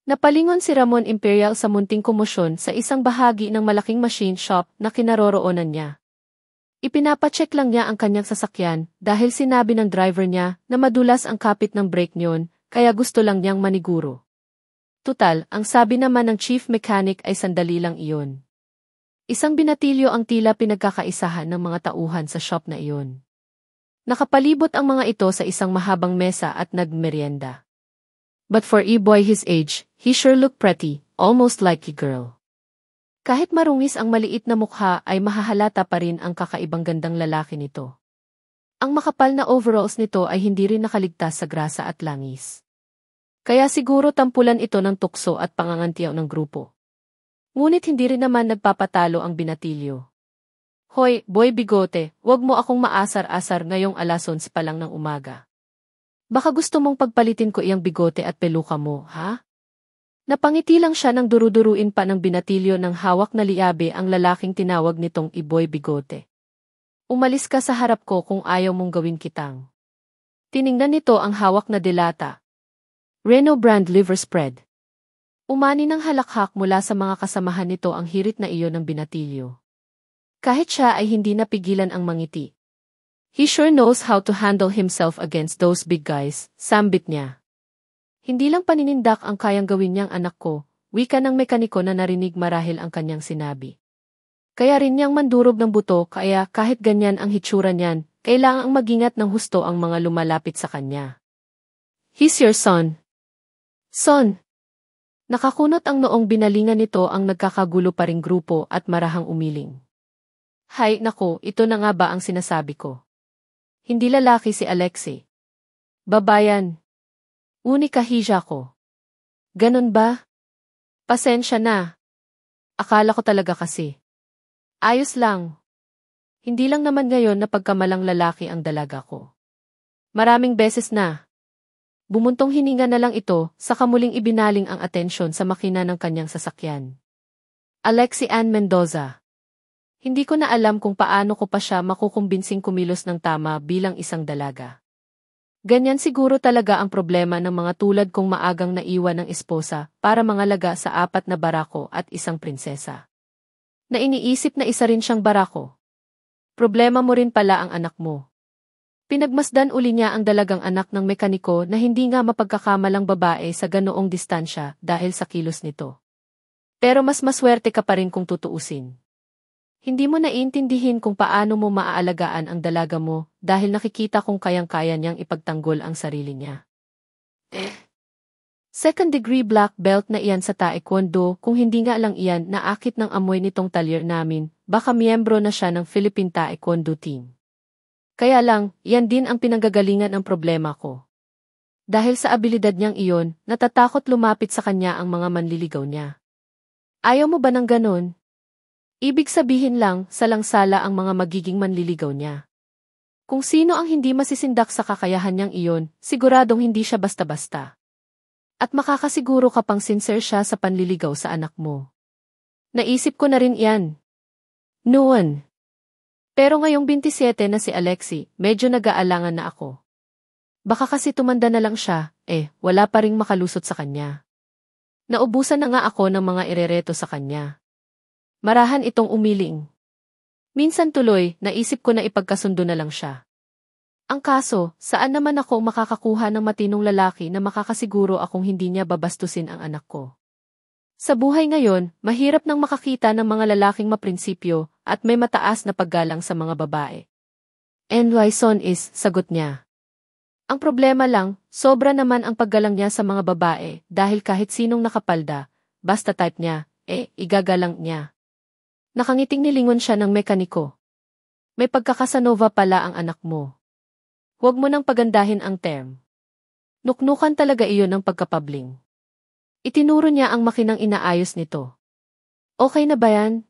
Napalingon si Ramon Imperial sa munting komosyon sa isang bahagi ng malaking machine shop na kinaroroonan niya. Ipinapacheck lang niya ang kanyang sasakyan dahil sinabi ng driver niya na madulas ang kapit ng brake niyon, kaya gusto lang niyang maniguro. Tutal, ang sabi naman ng chief mechanic ay sandali lang iyon. Isang binatilyo ang tila pinagkakaisahan ng mga tauhan sa shop na iyon. Nakapalibot ang mga ito sa isang mahabang mesa at nagmerienda. But for a boy his age, he sure looked pretty, almost like a girl. Kahit marungis ang maliit na mukha ay mahahalata pa rin ang kakaibang gandang lalaki nito. Ang makapal na overalls nito ay hindi rin nakaligtas sa grasa at langis. Kaya siguro tampulan ito ng tukso at pangangantiyaw ng grupo. Ngunit hindi rin naman nagpapatalo ang binatilyo. Hoy, boy bigote, wag mo akong maasar-asar ngayong 11 pa lang ng umaga. Baka gusto mong pagpalitin ko iyang bigote at peluka mo, ha? Napangiti lang siya nang duruduruin pa ng binatilyo ng hawak na liabe ang lalaking tinawag nitong Iboy Bigote. Umalis ka sa harap ko kung ayaw mong gawin kitang. Tiningnan nito ang hawak na delata. Reno brand liver spread. Umani ng halakhak mula sa mga kasamahan nito ang hirit na iyon ng binatilyo. Kahit siya ay hindi napigilan ang mangiti. He sure knows how to handle himself against those big guys, sambit niya. Hindi lang paninindak ang kayang gawin niyang anak ko, wika ng mekaniko na narinig marahil ang kanyang sinabi. Kaya rin niyang mandurog ng buto kaya kahit ganyan ang hitsura niyan, kailangang magingat ng husto ang mga lumalapit sa kanya. He's your son. Son! Nakakunot ang noong binalingan nito ang nagkakagulo pa ring grupo at marahang umiling. Hay, nako, ito na nga ba ang sinasabi ko? Hindi lalaki si Alexei. Babayan. Unika hija ko. Ganon ba? Pasensya na. Akala ko talaga kasi. Ayos lang. Hindi lang naman ngayon na pagkamalang lalaki ang dalaga ko. Maraming beses na. Bumuntong hininga na lang ito, saka muling ibinaling ang atensyon sa makina ng kanyang sasakyan. Alexi Ann Mendoza. Hindi ko na alam kung paano ko pa siya makukumbinsing kumilos ng tama bilang isang dalaga. Ganyan siguro talaga ang problema ng mga tulad kong maagang naiwan ng esposa para mangalaga sa 4 na barako at isang prinsesa. Na iniisip na isa rin siyang barako. Problema mo rin pala ang anak mo. Pinagmasdan uli niya ang dalagang anak ng mekaniko na hindi nga mapagkakamalang babae sa ganoong distansya dahil sa kilos nito. Pero mas maswerte ka pa rin kung tutuusin. Hindi mo naiintindihin kung paano mo maaalagaan ang dalaga mo dahil nakikita kung kayang-kaya niyang ipagtanggol ang sarili niya. Second degree black belt na iyan sa taekwondo kung hindi nga lang iyan naakit ng amoy nitong talyer namin, baka miyembro na siya ng Philippine Taekwondo team. Kaya lang, iyan din ang pinanggagalingan ng problema ko. Dahil sa abilidad niyang iyon, natatakot lumapit sa kanya ang mga manliligaw niya. Ayaw mo ba ng ganon? Ibig sabihin lang, salang-sala ang mga magiging manliligaw niya. Kung sino ang hindi masisindak sa kakayahan niyang iyon, siguradong hindi siya basta-basta. At makakasiguro ka pang sincere siya sa panliligaw sa anak mo. Naisip ko na rin iyan. Noon. Pero ngayong 27 na si Alexi, medyo nag-aalangan na ako. Baka kasi tumanda na lang siya, wala pa ring makalusot sa kanya. Naubusan na nga ako ng mga irereto sa kanya. Marahan itong umiling. Minsan tuloy, naisip ko na ipagkasundo na lang siya. Ang kaso, saan naman ako makakakuha ng matinong lalaki na makakasiguro akong hindi niya babastusin ang anak ko? Sa buhay ngayon, mahirap nang makakita ng mga lalaking maprinsipyo at may mataas na paggalang sa mga babae. And why son is, sagot niya. Ang problema lang, sobra naman ang paggalang niya sa mga babae dahil kahit sinong nakapalda, basta type niya, igagalang niya. Nakangiting nilingon siya ng mekaniko. May pagkakasanova pala ang anak mo. Huwag mo nang pagandahin ang term. Nuknukan talaga iyon ng pagkapabling. Itinuro niya ang makinang inaayos nito. Okay na ba yan?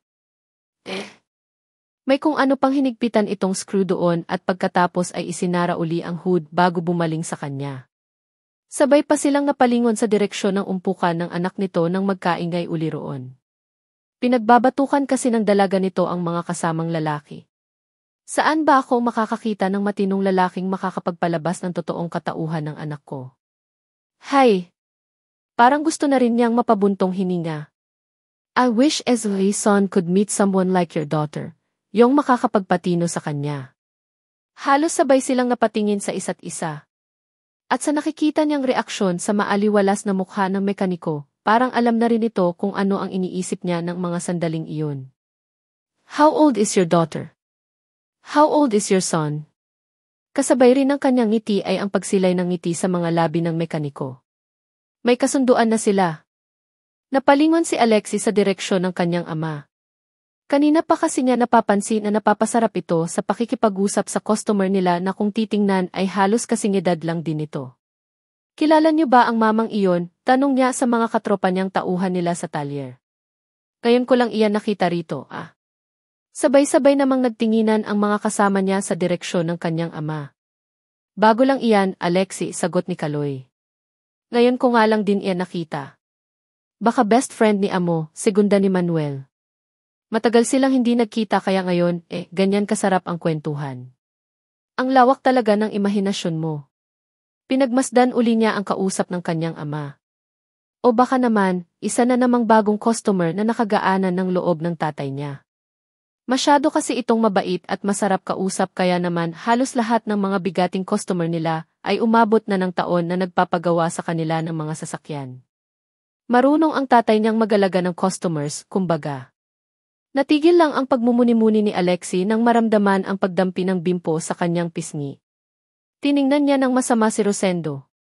May kung ano pang hinigpitan itong screw doon at pagkatapos ay isinara uli ang hood bago bumaling sa kanya. Sabay pa silang napalingon sa direksyon ng umpukan ng anak nito nang magkaingay uli roon. Pinagbabatukan kasi ng dalaga nito ang mga kasamang lalaki. Saan ba ako makakakita ng matinong lalaking makakapagpalabas ng totoong katauhan ng anak ko? Hay! Parang gusto na rin niyang mapabuntong hininga. I wish Ezra's son could meet someone like your daughter, yung makakapagpatino sa kanya. Halos sabay silang napatingin sa isa't isa. At sa nakikita niyang reaksyon sa maaliwalas na mukha ng mekaniko, parang alam na rin ito kung ano ang iniisip niya ng mga sandaling iyon. How old is your daughter? How old is your son? Kasabay rin ng kanyang ngiti ay ang pagsilay ng ngiti sa mga labi ng mekaniko. May kasunduan na sila. Napalingon si Alexis sa direksyon ng kanyang ama. Kanina pa kasi niya napapansin na napapasarap ito sa pakikipag-usap sa customer nila na kung titingnan ay halos kasing edad lang din ito. Kilala niyo ba ang mamang iyon? Tanong niya sa mga katropa niyang tauhan nila sa talyer. Ngayon ko lang iyan nakita rito, ah. Sabay-sabay namang nagtinginan ang mga kasama niya sa direksyon ng kanyang ama. Bago lang iyan, Alexis, sagot ni Kaloy. Ngayon ko nga lang din iyan nakita. Baka best friend ni Amo, segunda ni Manuel. Matagal silang hindi nagkita kaya ngayon, ganyan kasarap ang kwentuhan. Ang lawak talaga ng imahinasyon mo. Pinagmasdan uli niya ang kausap ng kanyang ama. O baka naman, isa na namang bagong customer na nakagaanan ng loob ng tatay niya. Masyado kasi itong mabait at masarap kausap kaya naman halos lahat ng mga bigating customer nila ay umabot na ng taon na nagpapagawa sa kanila ng mga sasakyan. Marunong ang tatay niyang magalaga ng customers, kumbaga. Natigil lang ang pagmumuni-muni ni Alexi nang maramdaman ang pagdampi ng bimpo sa kanyang pisngi. Tiningnan niya ng masama si Rosendo.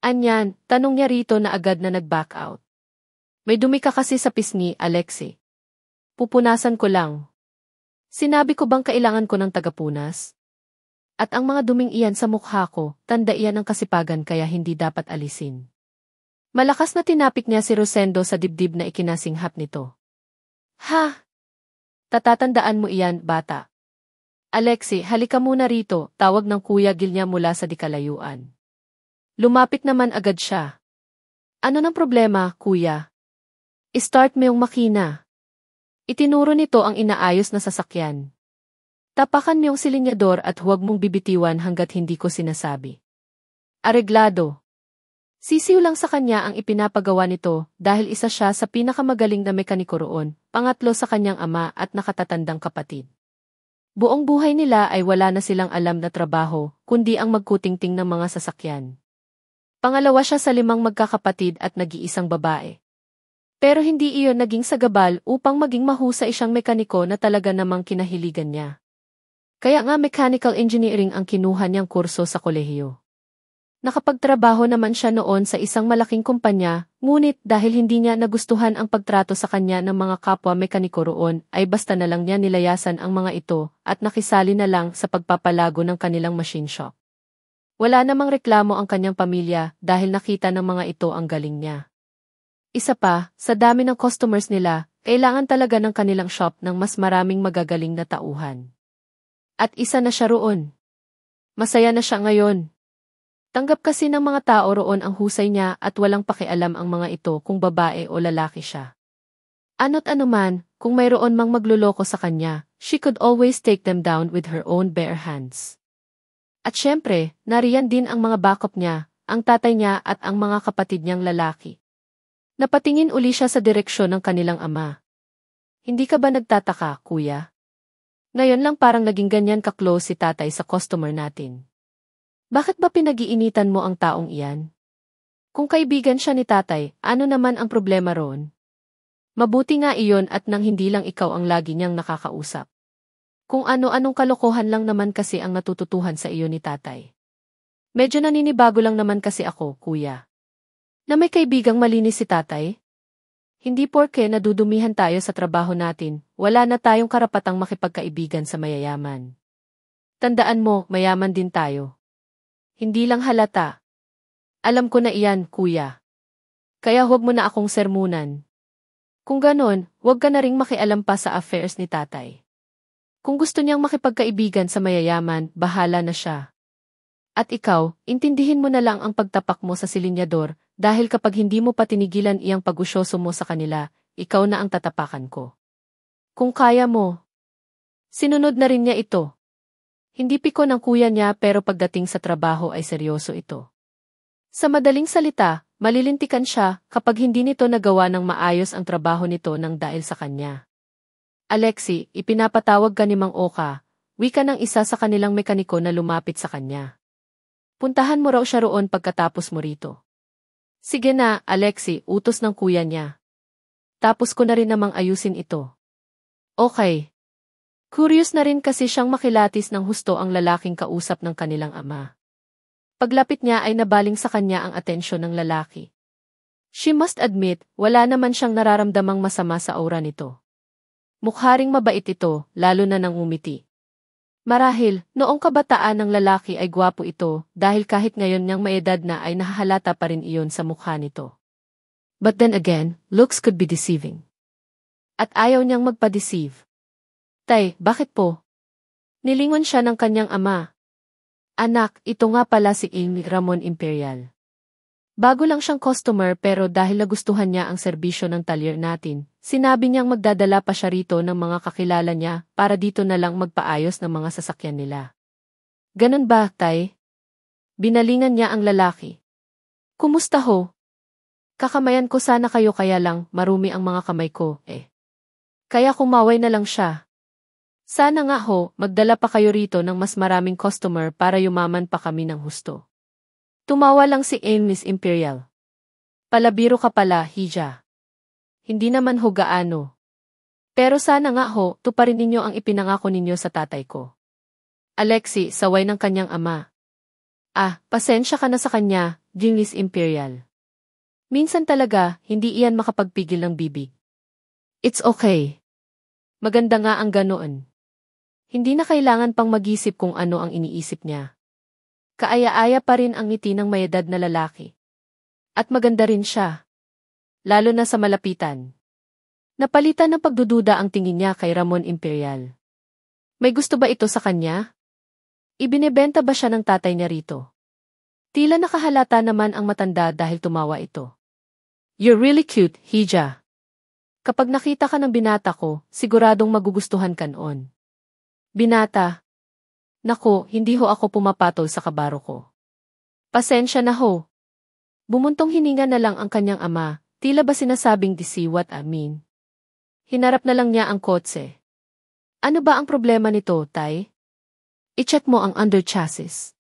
Anyan, tanong niya rito na agad na nag-back out. May dumi ka kasi sa pisngi, Alexi. Pupunasan ko lang. Sinabi ko bang kailangan ko ng tagapunas? At ang mga duming iyan sa mukha ko, tanda iyan ng kasipagan kaya hindi dapat alisin. Malakas na tinapik niya si Rosendo sa dibdib na ikinasinghap nito. Ha? Tatatandaan mo iyan, bata. Alexi, halika muna rito, tawag ng Kuya Gil niya mula sa dikalayuan. Lumapit naman agad siya. Ano ng problema, kuya? I-start mo yung makina. Itinuro nito ang inaayos na sasakyan. Tapakan mo yung silinyador at huwag mong bibitiwan hanggat hindi ko sinasabi. Areglado. Sisiw lang sa kanya ang ipinapagawa nito dahil isa siya sa pinakamagaling na mekaniko roon, pangatlo sa kanyang ama at nakatatandang kapatid. Buong buhay nila ay wala na silang alam na trabaho, kundi ang magkutingting ng mga sasakyan. Pangalawa siya sa 5 magkakapatid at nag-iisang babae. Pero hindi iyon naging sagabal upang maging mahusay siyang mekaniko na talaga namang kinahiligan niya. Kaya nga mechanical engineering ang kinuha niyang kurso sa kolehiyo. Nakapagtrabaho naman siya noon sa isang malaking kumpanya, ngunit dahil hindi niya nagustuhan ang pagtrato sa kanya ng mga kapwa mekaniko roon, ay basta na lang niya nilayasan ang mga ito at nakisali na lang sa pagpapalago ng kanilang machine shop. Wala namang reklamo ang kanyang pamilya dahil nakita ng mga ito ang galing niya. Isa pa, sa dami ng customers nila, kailangan talaga ng kanilang shop ng mas maraming magagaling na tauhan. At isa na siya roon. Masaya na siya ngayon. Tanggap kasi ng mga tao roon ang husay niya at walang pakialam ang mga ito kung babae o lalaki siya. Ano't anuman, kung mayroon mang magluloko sa kanya, she could always take them down with her own bare hands. At syempre, nariyan din ang mga backup niya, ang tatay niya at ang mga kapatid niyang lalaki. Napatingin uli siya sa direksyon ng kanilang ama. Hindi ka ba nagtataka, kuya? Ngayon lang parang naging ganyan ka-close si tatay sa customer natin. Bakit ba pinag-iinitan mo ang taong iyan? Kung kaibigan siya ni tatay, ano naman ang problema roon? Mabuti nga iyon at nang hindi lang ikaw ang lagi niyang nakakausap. Kung ano-anong kalokohan lang naman kasi ang natututuhan sa iyo ni tatay. Medyo naninibago lang naman kasi ako, kuya. Na may kaibigang malinis si tatay? Hindi porke nadudumihan tayo sa trabaho natin, wala na tayong karapatang makipagkaibigan sa mayayaman. Tandaan mo, mayaman din tayo. Hindi lang halata. Alam ko na iyan, kuya. Kaya huwag mo na akong sermunan. Kung ganon, huwag ka na ring makialam pa sa affairs ni tatay. Kung gusto niyang makipagkaibigan sa mayayaman, bahala na siya. At ikaw, intindihin mo na lang ang pagtapak mo sa silinyador, dahil kapag hindi mo pa tinigilan iyang pag-usyoso mo sa kanila, ikaw na ang tatapakan ko. Kung kaya mo. Sinunod na rin niya ito. Hindi piko ng kuya niya pero pagdating sa trabaho ay seryoso ito. Sa madaling salita, malilintikan siya kapag hindi nito nagawa ng maayos ang trabaho nito nang dahil sa kanya. Alexi, ipinapatawag ka ni Mang Oka, wika ng isa sa kanilang mekaniko na lumapit sa kanya. Puntahan mo raw siya roon pagkatapos mo rito. Sige na, Alexi, utos ng kuya niya. Tapos ko na rin namang ayusin ito. Okay. Curious na rin kasi siyang makilatis ng husto ang lalaking kausap ng kanilang ama. Paglapit niya ay nabaling sa kanya ang atensyon ng lalaki. She must admit, wala naman siyang nararamdamang masama sa aura nito. Mukharing mabait ito, lalo na nang umiti. Marahil, noong kabataan ng lalaki ay gwapo ito, dahil kahit ngayon niyang maedad na ay nahahalata pa rin iyon sa mukha nito. But then again, looks could be deceiving. At ayaw niyang magpa-deceive. Tay, bakit po? Nilingon siya ng kanyang ama. Anak, ito nga pala si Amy Ramon Imperial. Bago lang siyang customer pero dahil nagustuhan niya ang serbisyo ng talyer natin, sinabi niyang magdadala pa siya rito ng mga kakilala niya para dito na lang magpaayos ng mga sasakyan nila. Ganun ba, Tay? Binalingan niya ang lalaki. Kumusta ho? Kakamayan ko sana kayo kaya lang marumi ang mga kamay ko, eh. Kaya kumaway na lang siya. Sana nga ho, magdala pa kayo rito ng mas maraming customer para yumaman pa kami ng husto. Tumawa lang si Miss Imperial. Palabiro ka pala, Hija. Hindi naman ho gaano. Pero sana nga ho, tuparin ninyo ang ipinangako ninyo sa tatay ko. Alexi, saway ng kanyang ama. Pasensya ka na sa kanya, Miss Imperial. Minsan talaga, hindi iyan makapagpigil ng bibig. It's okay. Maganda nga ang ganoon. Hindi na kailangan pang mag-isip kung ano ang iniisip niya. Kaaya-aya pa rin ang ngiti ng mayedad na lalaki. At maganda rin siya. Lalo na sa malapitan. Napalitan ng pagdududa ang tingin niya kay Ramon Imperial. May gusto ba ito sa kanya? Ibinebenta ba siya ng tatay niya rito? Tila nakahalata naman ang matanda dahil tumawa ito. You're really cute, Hija. Kapag nakita ka ng binata ko, siguradong magugustuhan ka noon. Binata. Nako, hindi ho ako pumapatol sa kabaro ko. Pasensya na ho. Bumuntong hininga na lang ang kanyang ama, tila ba sinasabing see what I mean. Hinarap na lang niya ang kotse. Ano ba ang problema nito, Tay? I-check mo ang under chassis.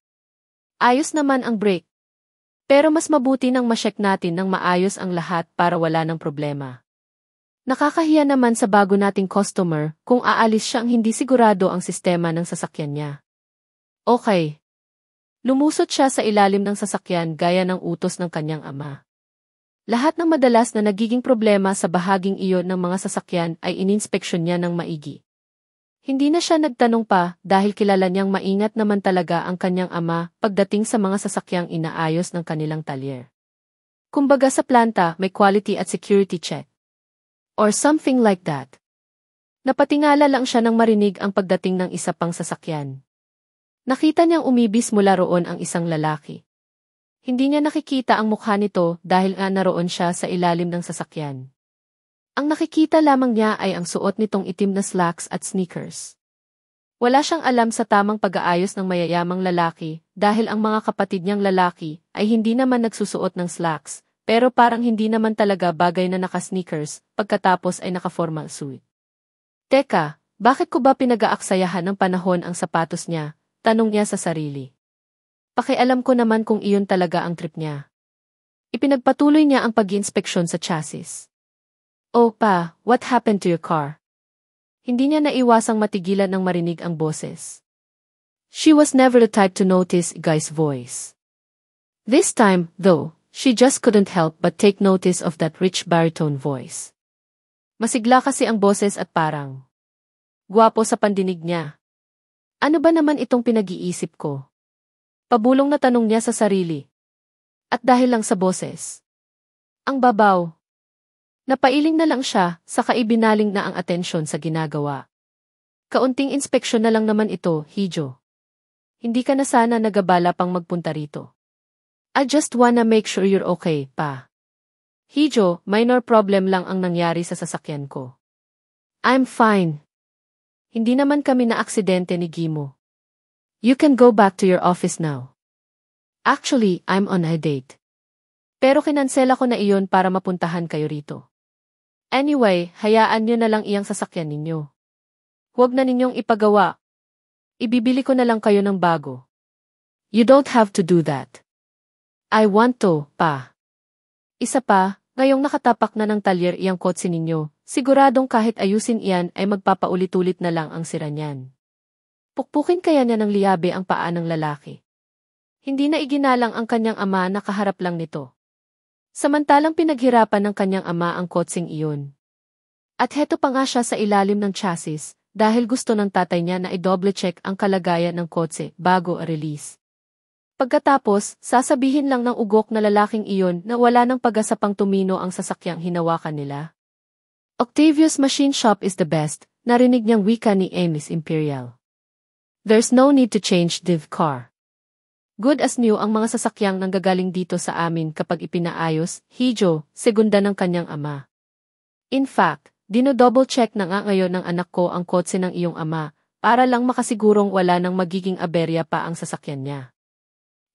Ayos naman ang brake. Pero mas mabuti nang ma-check natin ng maayos ang lahat para wala ng problema. Nakakahiya naman sa bago nating customer kung aalis siyang hindi sigurado ang sistema ng sasakyan niya. Okay. Lumusot siya sa ilalim ng sasakyan gaya ng utos ng kanyang ama. Lahat ng madalas na nagiging problema sa bahaging iyon ng mga sasakyan ay ininspeksyon niya ng maigi. Hindi na siya nagtanong pa dahil kilala niyang maingat naman talaga ang kanyang ama pagdating sa mga sasakyang inaayos ng kanilang talyer. Kumbaga sa planta may quality at security check. Or something like that. Napatingala lang siya nang marinig ang pagdating ng isa pang sasakyan. Nakita niyang umibis mula roon ang isang lalaki. Hindi niya nakikita ang mukha nito dahil naroon siya sa ilalim ng sasakyan. Ang nakikita lamang niya ay ang suot nitong itim na slacks at sneakers. Wala siyang alam sa tamang pag-aayos ng mayayamang lalaki dahil ang mga kapatid niyang lalaki ay hindi naman nagsusuot ng slacks. Pero parang hindi naman talaga bagay na naka-sneakers pagkatapos ay naka-formal suit. Teka, bakit ko ba pinag-aaksayahan ng panahon ang sapatos niya? Tanong niya sa sarili. Pakialam ko naman kung iyon talaga ang trip niya. Ipinagpatuloy niya ang pag-inspeksyon sa chassis. Oh pa, what happened to your car? Hindi niya naiwasang matigilan ng marinig ang boses. She was never the type to notice a guy's voice. This time, though, she just couldn't help but take notice of that rich baritone voice. Masigla kasi ang boses at parang gwapo sa pandinig niya. Ano ba naman itong pinag-iisip ko? Pabulong na tanong niya sa sarili. At dahil lang sa boses. Ang babaw. Napailing na lang siya, saka ibinaling na ang atensyon sa ginagawa. Kaunting inspeksyon na lang naman ito, Hijo. Hindi ka na sana nagabala pang magpunta rito. I just wanna make sure you're okay, pa. Hijo, minor problem lang ang nangyari sa sasakyan ko. I'm fine. Hindi naman kami na aksidente ni Gimo. You can go back to your office now. Actually, I'm on a date. Pero kinansela ko na iyon para mapuntahan kayo rito. Anyway, hayaan nyo na lang iyang sasakyan ninyo. Huwag na ninyong ipagawa. Ibibili ko na lang kayo ng bago. You don't have to do that. I want to, pa. Isa pa, ngayong nakatapak na ng talyer iyang kotse ninyo, siguradong kahit ayusin iyan ay magpapaulit-ulit na lang ang sira niyan. Pukpukin kaya niya ng liyabe ang paa ng lalaki. Hindi na iginalang ang kanyang ama na kaharap lang nito. Samantalang pinaghirapan ng kanyang ama ang kotseng iyon. At heto pa nga siya sa ilalim ng chassis, dahil gusto ng tatay niya na i-double check ang kalagayan ng kotse bago release. Pagkatapos, sasabihin lang ng ugok na lalaking iyon na wala ng pag-asa pang tumino ang sasakyang hinawakan nila. Octavius Machine Shop is the best, narinig niyang wika ni Miss Imperial. There's no need to change the car. Good as new ang mga sasakyang nanggagaling dito sa amin kapag ipinaayos, Hijo, segunda ng kanyang ama. In fact, dino-double check na nga ngayon ng anak ko ang kotse ng iyong ama, para lang makasigurong wala nang magiging aberya pa ang sasakyan niya.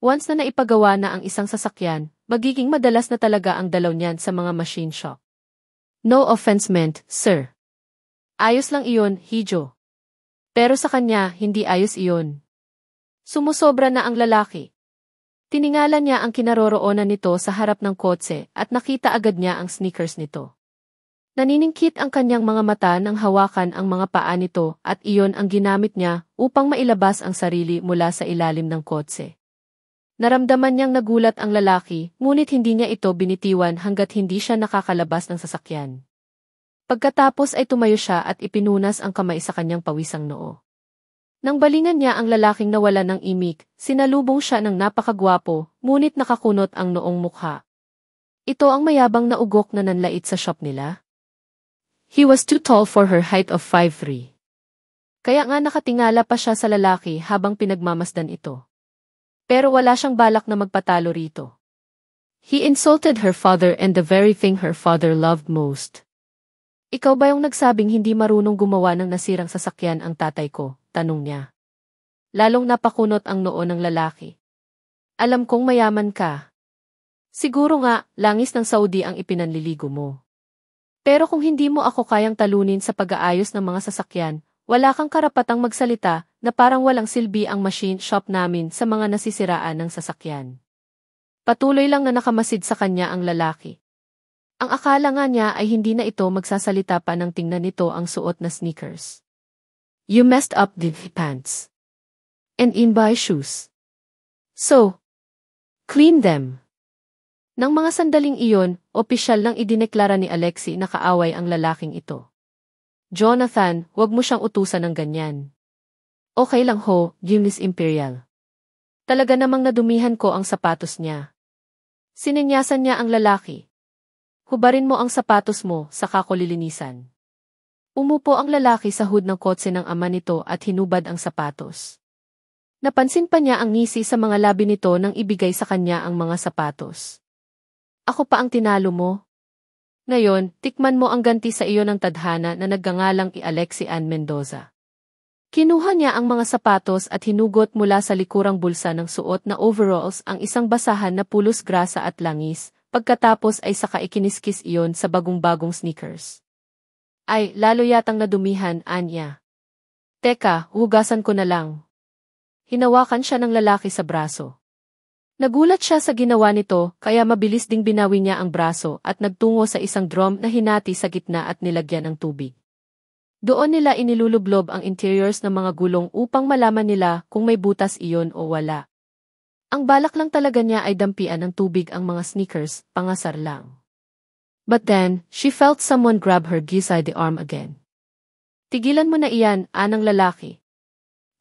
Once na naipagawa na ang isang sasakyan, magiging madalas na talaga ang dalaw niyan sa mga machine shop. No offense meant, sir. Ayos lang iyon, Hijo. Pero sa kanya, hindi ayos iyon. Sumusobra na ang lalaki. Tiningala niya ang kinaroroonan nito sa harap ng kotse at nakita agad niya ang sneakers nito. Naniningkit ang kanyang mga mata nang hawakan ang mga paa nito at iyon ang ginamit niya upang mailabas ang sarili mula sa ilalim ng kotse. Naramdaman niyang nagulat ang lalaki, ngunit hindi niya ito binitiwan hanggat hindi siya nakakalabas ng sasakyan. Pagkatapos ay tumayo siya at ipinunas ang kamay sa kanyang pawisang noo. Nang balingan niya ang lalaking nawala ng imik, sinalubong siya ng napakagwapo, ngunit nakakunot ang noong mukha. Ito ang mayabang na ugok na nanlait sa shop nila. He was too tall for her height of 5'3". Kaya nga nakatingala pa siya sa lalaki habang pinagmamasdan ito. Pero wala siyang balak na magpatalo rito. He insulted her father and the very thing her father loved most. Ikaw ba yung nagsabing hindi marunong gumawa ng nasirang sasakyan ang tatay ko? Tanong niya. Lalong napakunot ang noo ng lalaki. Alam kong mayaman ka. Siguro nga, langis ng Saudi ang ipinanliligo mo. Pero kung hindi mo ako kayang talunin sa pag-aayos ng mga sasakyan, wala kang karapatang magsalita na parang walang silbi ang machine shop namin sa mga nasisiraan ng sasakyan. Patuloy lang na nakamasid sa kanya ang lalaki. Ang akala nga niya ay hindi na ito magsasalita pa nang tingnan nito ang suot na sneakers. You messed up the pants. And in by shoes. So, clean them. Nang mga sandaling iyon, opisyal nang idineklara ni Alexei na kaaway ang lalaking ito. Jonathan, huwag mo siyang utusan ng ganyan. Okay lang ho, Miss Imperial. Talaga namang nadumihan ko ang sapatos niya. Sininyasan niya ang lalaki. Hubarin mo ang sapatos mo, saka ko lilinisan. Umupo ang lalaki sa hood ng kotse ng ama nito at hinubad ang sapatos. Napansin pa niya ang ngisi sa mga labi nito nang ibigay sa kanya ang mga sapatos. Ako pa ang tinalo mo? Ngayon, tikman mo ang ganti sa iyo ng tadhana na naggangalang Alexei Ann Mendoza. Kinuha niya ang mga sapatos at hinugot mula sa likurang bulsa ng suot na overalls ang isang basahan na pulos grasa at langis, pagkatapos ay saka ikiniskis iyon sa bagong-bagong sneakers. Ay, lalo yatang nadumihan, Anya. Teka, hugasan ko na lang. Hinawakan siya ng lalaki sa braso. Nagulat siya sa ginawa nito, kaya mabilis ding binawi niya ang braso at nagtungo sa isang drum na hinati sa gitna at nilagyan ng tubig. Doon nila inilulublob ang interiors ng mga gulong upang malaman nila kung may butas iyon o wala. Ang balak lang talaga niya ay dampian ng tubig ang mga sneakers, pangasar lang. But then, she felt someone grab her beside the arm again. Tigilan mo na iyan, anang lalaki.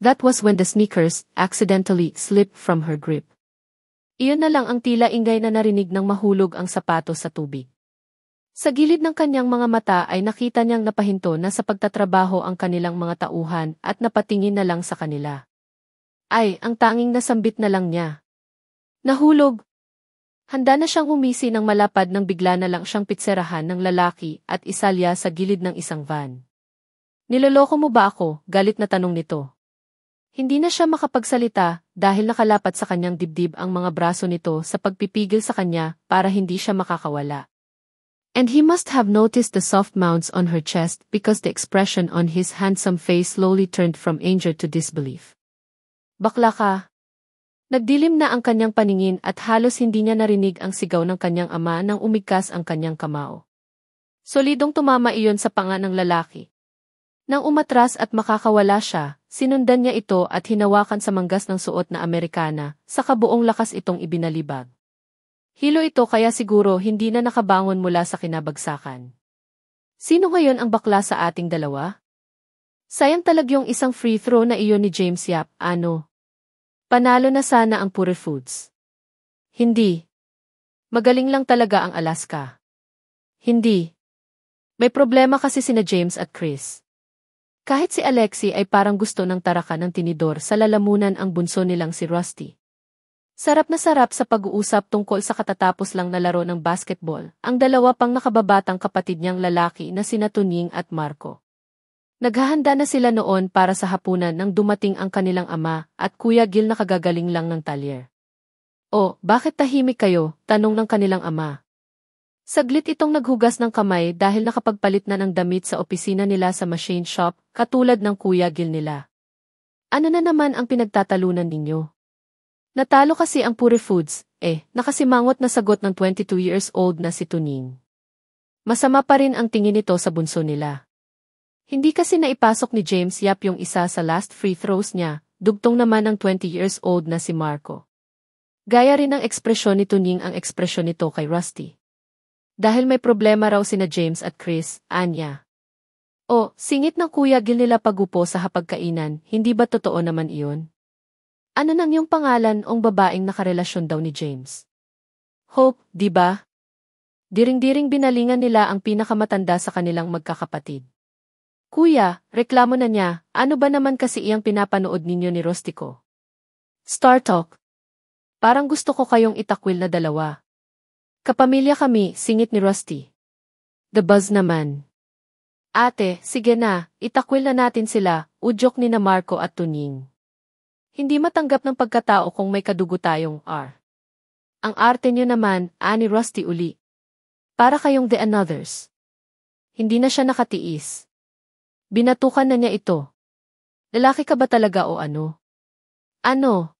That was when the sneakers accidentally slipped from her grip. Iyon na lang ang tila ingay na narinig ng mahulog ang sapatos sa tubig. Sa gilid ng kanyang mga mata ay nakita niyang napahinto na sa pagtatrabaho ang kanilang mga tauhan at napatingin na lang sa kanila. Ay, ang tanging nasambit na lang niya. Nahulog! Handa na siyang humisi ng malapad nang bigla na lang siyang pitserahan ng lalaki at isalya sa gilid ng isang van. Niloloko mo ba ako? Galit na tanong nito. Hindi na siya makapagsalita dahil nakalapat sa kanyang dibdib ang mga braso nito sa pagpipigil sa kanya para hindi siya makakawala. And he must have noticed the soft mounds on her chest because the expression on his handsome face slowly turned from anger to disbelief. Bakla ka. Nagdilim na ang kanyang paningin at halos hindi niya narinig ang sigaw ng kanyang ama nang umigkas ang kanyang kamao. Solidong tumama iyon sa panga ng lalaki. Nang umatras at makakawala siya, sinundan niya ito at hinawakan sa manggas ng suot na Amerikana, sa kabuong lakas itong ibinalibag. Hilo ito kaya siguro hindi na nakabangon mula sa kinabagsakan. Sino ngayon ang bakla sa ating dalawa? Sayang talagang isang free throw na iyon ni James Yap, ano? Panalo na sana ang Pure Foods. Hindi. Magaling lang talaga ang Alaska. Hindi. May problema kasi sina James at Chris. Kahit si Alexi ay parang gusto ng tarakan ng tinidor sa lalamunan ang bunso nilang si Rusty. Sarap na sarap sa pag-uusap tungkol sa katatapos lang na laro ng basketball, ang dalawa pang nakababatang kapatid niyang lalaki na sina Tunying at Marco. Naghahanda na sila noon para sa hapunan nang dumating ang kanilang ama at Kuya Gil na kagagaling lang ng talyer. "Oh, bakit tahimik kayo?" tanong ng kanilang ama. Saglit itong naghugas ng kamay dahil nakapagpalit na ng damit sa opisina nila sa machine shop, katulad ng Kuya Gil nila. "Ano na naman ang pinagtatalunan ninyo?" "Natalo kasi ang Pure Foods," nakasimangot na sagot ng 22 years old na si Tunying. Masama pa rin ang tingin nito sa bunso nila. Hindi kasi naipasok ni James Yap yung isa sa last free throws niya, dugtong naman ng 20 years old na si Marco. Gaya rin ng ekspresyon ni Tunying ang ekspresyon nito kay Rusty. Dahil may problema raw sina James at Chris, anya. "Oh, singit ng Kuya Gil nila pagupo sa hapagkainan, hindi ba totoo naman iyon?" "Ano nang yung pangalan ong babaeng nakarelasyon daw ni James?" "Hope, di ba?" Diring-diring binalingan nila ang pinakamatanda sa kanilang magkakapatid. "Kuya, reklamo na niya, ano ba naman kasi iyang pinapanood ninyo ni Rustico?" "Star Talk. Parang gusto ko kayong itakwil na dalawa." "Kapamilya kami," singit ni Rusty. "The Buzz naman." "Ate, sige na, itakwil na natin sila," udyok ni na Marco at Tunying. Hindi matanggap ng pagkatao kung may kadugo tayong R. "Ang arte niyo naman," ani Rusty uli. "Para kayong the anothers." Hindi na siya nakatiis. Binatukan na niya ito. "Lalaki ka ba talaga o ano?" "Ano?"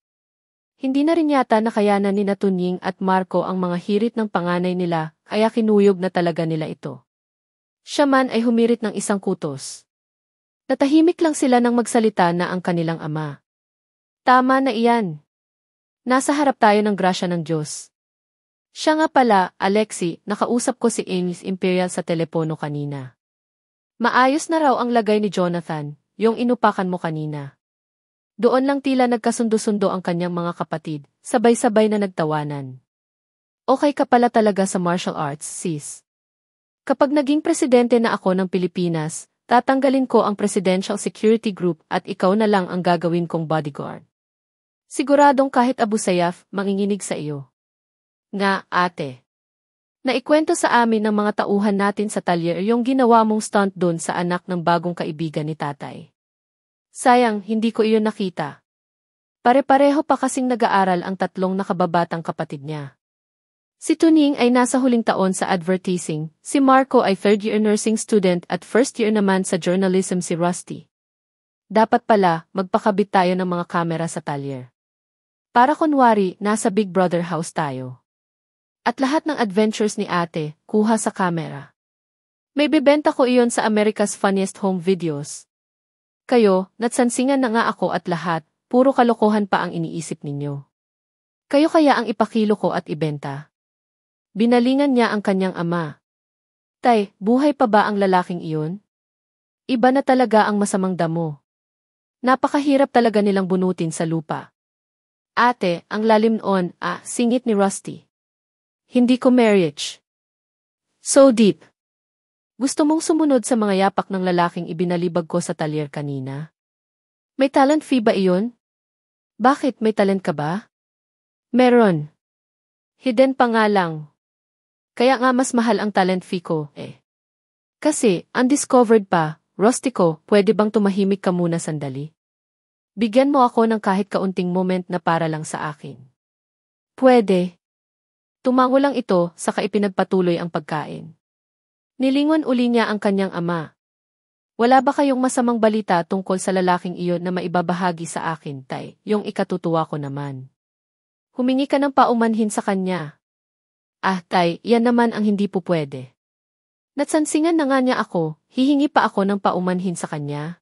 Hindi na rin yata nakayanan ni Tunying at Marco ang mga hirit ng panganay nila, kaya kinuyog na talaga nila ito. Siya man ay humirit ng isang kutos. Natahimik lang sila nang magsalita na ang kanilang ama. "Tama na iyan. Nasa harap tayo ng grasya ng Diyos." "Siya nga pala, Alexi, nakausap ko si Ames Imperial sa telepono kanina. Maayos na raw ang lagay ni Jonathan, yung inupakan mo kanina." Doon lang tila nagkasundo-sundo ang kanyang mga kapatid, sabay-sabay na nagtawanan. "Okay ka pala talaga sa martial arts, sis. Kapag naging presidente na ako ng Pilipinas, tatanggalin ko ang Presidential Security Group at ikaw na lang ang gagawin kong bodyguard. Siguradong kahit Abu Sayyaf, manginginig sa iyo." "Nga, ate. Naikwento sa amin ng mga tauhan natin sa talyer yung ginawa mong stunt doon sa anak ng bagong kaibigan ni tatay. Sayang, hindi ko iyon nakita. Pare-pareho pa kasing nag-aaral ang tatlong nakababatang kapatid niya. Si Tunying ay nasa huling taon sa advertising, si Marco ay third-year nursing student at first-year naman sa journalism si Rusty. Dapat pala, magpakabit tayo ng mga kamera sa talyer. Para kunwari, nasa Big Brother house tayo. At lahat ng adventures ni ate, kuha sa kamera. May bebenta ko iyon sa America's Funniest Home Videos. Kayo, natsansingan na nga ako at lahat, puro kalokohan pa ang iniisip ninyo. Kayo kaya ang ipakilo ko at ibenta." Binalingan niya ang kanyang ama. "Tay, buhay pa ba ang lalaking iyon? Iba na talaga ang masamang damo. Napakahirap talaga nilang bunutin sa lupa." "Ate, ang lalim noon," singit ni Rusty. "Hindi ko marriage. So deep. Gusto mong sumunod sa mga yapak ng lalaking ibinalibag ko sa talyer kanina? May talent fee ba iyon?" "Bakit, may talent ka ba?" "Meron. Hidden pa nga lang. Kaya nga mas mahal ang talent fee ko, Kasi, undiscovered pa, Rustico, pwede bang tumahimik ka muna sandali?" Bigyan mo ako ng kahit kaunting moment na para lang sa akin. Pwede. Tumango lang ito, saka ipinagpatuloy ang pagkain. Nilingon uli niya ang kanyang ama. Wala ba kayong masamang balita tungkol sa lalaking iyon na maibabahagi sa akin, Tay? Yung ikatutuwa ko naman. Humingi ka ng paumanhin sa kanya. Ah, Tay, yan naman ang hindi po pwede. Natsansingan na nga niya ako, hihingi pa ako ng paumanhin sa kanya.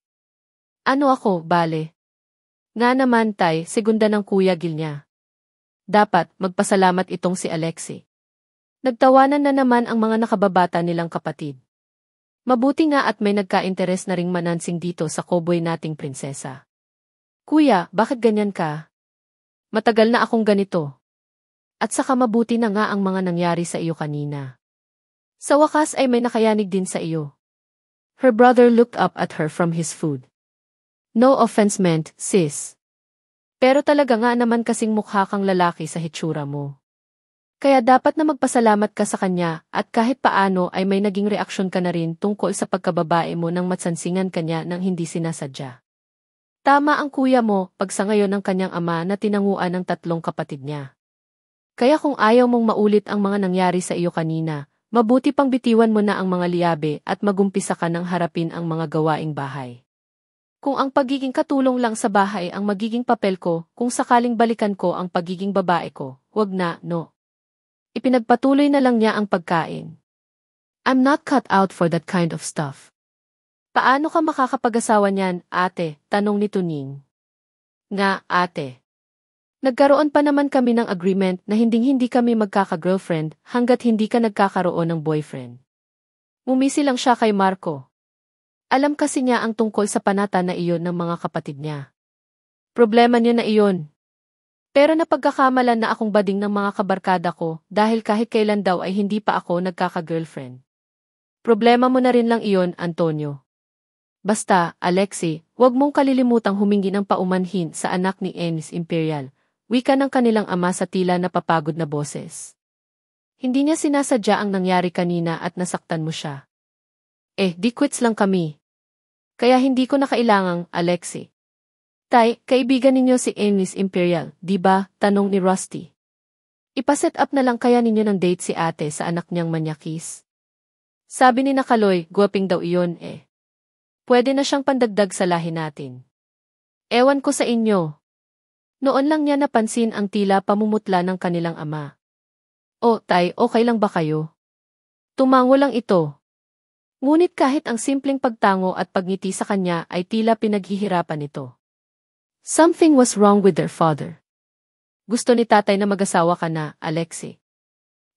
Ano ako, bale? Nga naman, Tay, segunda ng Kuya Gil niya. Dapat, magpasalamat itong si Alexi. Nagtawanan na naman ang mga nakababata nilang kapatid. Mabuti nga at may nagka-interes na ring manansing dito sa cowboy nating prinsesa. Kuya, bakit ganyan ka? Matagal na akong ganito. At saka mabuti na nga ang mga nangyari sa iyo kanina. Sa wakas ay may nakayanig din sa iyo. Her brother looked up at her from his food. No offense meant, sis. Pero talaga nga naman kasing mukha kang lalaki sa hitsura mo. Kaya dapat na magpasalamat ka sa kanya at kahit paano ay may naging reaksyon ka na rin tungkol sa pagkababae mo nang matsansingan kanya nang hindi sinasadya. Tama ang kuya mo pag sa ngayon ng kanyang ama na tinanguan ng 3 kapatid niya. Kaya kung ayaw mong maulit ang mga nangyari sa iyo kanina, mabuti pang bitiwan mo na ang mga liyabe at magumpisa ka ng harapin ang mga gawaing bahay. Kung ang pagiging katulong lang sa bahay ang magiging papel ko, kung sakaling balikan ko ang pagiging babae ko, wag na, no. Ipinagpatuloy na lang niya ang pagkain. I'm not cut out for that kind of stuff. Paano ka makakapag-asawa niyan, ate? Tanong ni Tuning. Nga, ate. Nagkaroon pa naman kami ng agreement na hindi kami magkaka-girlfriend hanggat hindi ka nagkakaroon ng boyfriend. Mumisi lang siya kay Marco. Alam kasi niya ang tungkol sa panata na iyon ng mga kapatid niya. Problema niya na iyon. Pero napagkakamalan na akong bading ng mga kabarkada ko dahil kahit kailan daw ay hindi pa ako nagkaka-girlfriend. Problema mo na rin lang iyon, Antonio. Basta, Alexi, huwag mong kalilimutang humingi ng paumanhin sa anak ni Ennis Imperial, wika ng kanilang ama sa tila napapagod na boses. Hindi niya sinasadya ang nangyari kanina at nasaktan mo siya. Di quits lang kami. Kaya hindi ko na kailangang, Alexi. Tay, kaibigan ninyo si Ennis Imperial, di ba? Tanong ni Rusty. Ipaset up na lang kaya ninyo ng date si ate sa anak niyang manyakis? Sabi ni Nakaloy, guwaping daw iyon Pwede na siyang pandagdag sa lahi natin. Ewan ko sa inyo. Noon lang niya napansin ang tila pamumutla ng kanilang ama. Tay, okay lang ba kayo? Tumango lang ito. Ngunit kahit ang simpleng pagtango at pagngiti sa kanya ay tila pinaghihirapan ito. Something was wrong with their father. Gusto ni tatay na mag-asawa ka na, Alexi.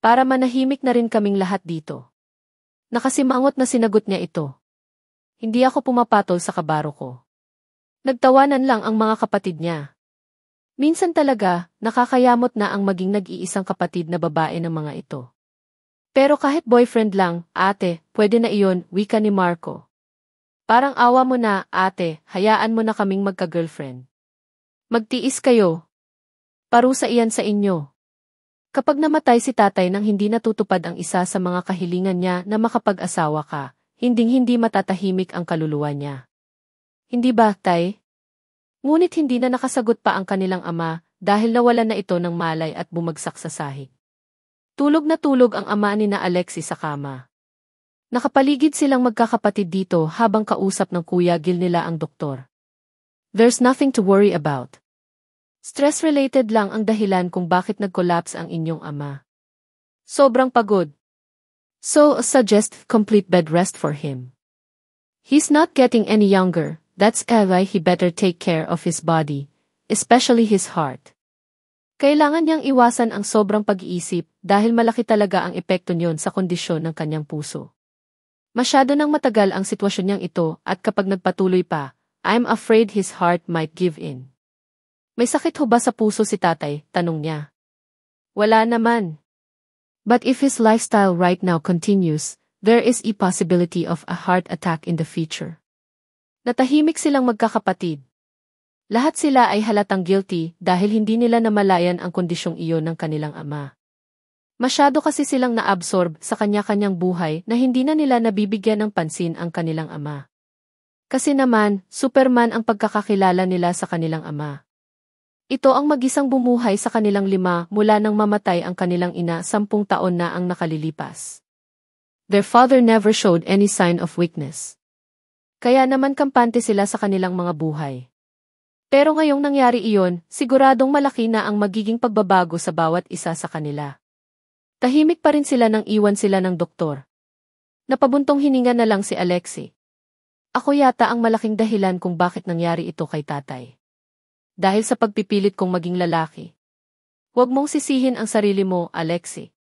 Para manahimik na rin kaming lahat dito. Nakasimangot na sinagot niya ito. Hindi ako pumapatol sa kabaro ko. Nagtawanan lang ang mga kapatid niya. Minsan talaga, nakakayamot na ang maging nag-iisang kapatid na babae ng mga ito. Pero kahit boyfriend lang, ate, pwede na iyon, wika ni Marco. Parang awa mo na, ate, hayaan mo na kaming magka-girlfriend. Magtiis kayo. Parusa iyan sa inyo. Kapag namatay si tatay nang hindi natutupad ang isa sa mga kahilingan niya na makapag-asawa ka, hinding-hindi matatahimik ang kaluluwa niya. Hindi ba, tay? Ngunit hindi na nakasagot pa ang kanilang ama dahil nawalan na ito ng malay at bumagsak sa sahig. Tulog na tulog ang ama ni na Alexi sa kama. Nakapaligid silang magkakapatid dito habang kausap ng Kuya Gil nila ang doktor. There's nothing to worry about. Stress-related lang ang dahilan kung bakit nag-collapse ang inyong ama. Sobrang pagod. So, suggest complete bed rest for him. He's not getting any younger, that's why he better take care of his body, especially his heart. Kailangan niyang iwasan ang sobrang pag-iisip dahil malaki talaga ang epekto niyon sa kondisyon ng kanyang puso. Masyado nang matagal ang sitwasyon niyang ito at kapag nagpatuloy pa, I'm afraid his heart might give in. May sakit ho ba sa puso si tatay? Tanong niya. Wala naman. But if his lifestyle right now continues, there is a possibility of a heart attack in the future. Natahimik silang magkakapatid. Lahat sila ay halatang guilty dahil hindi nila namalayan ang kondisyong iyon ng kanilang ama. Masyado kasi silang naabsorb sa kanya-kanyang buhay na hindi na nila nabibigyan ng pansin ang kanilang ama. Kasi naman, Superman ang pagkakakilala nila sa kanilang ama. Ito ang mag-isang bumuhay sa kanilang 5 mula nang mamatay ang kanilang ina 10 taon na ang nakalilipas. Their father never showed any sign of weakness. Kaya naman kampante sila sa kanilang mga buhay. Pero ngayong nangyari iyon, siguradong malaki na ang magiging pagbabago sa bawat isa sa kanila. Tahimik pa rin sila nang iwan sila ng doktor. Napabuntong hininga na lang si Alexei. Ako yata ang malaking dahilan kung bakit nangyari ito kay tatay. Dahil sa pagpipilit kong maging lalaki. Huwag mong sisihin ang sarili mo, Alexei.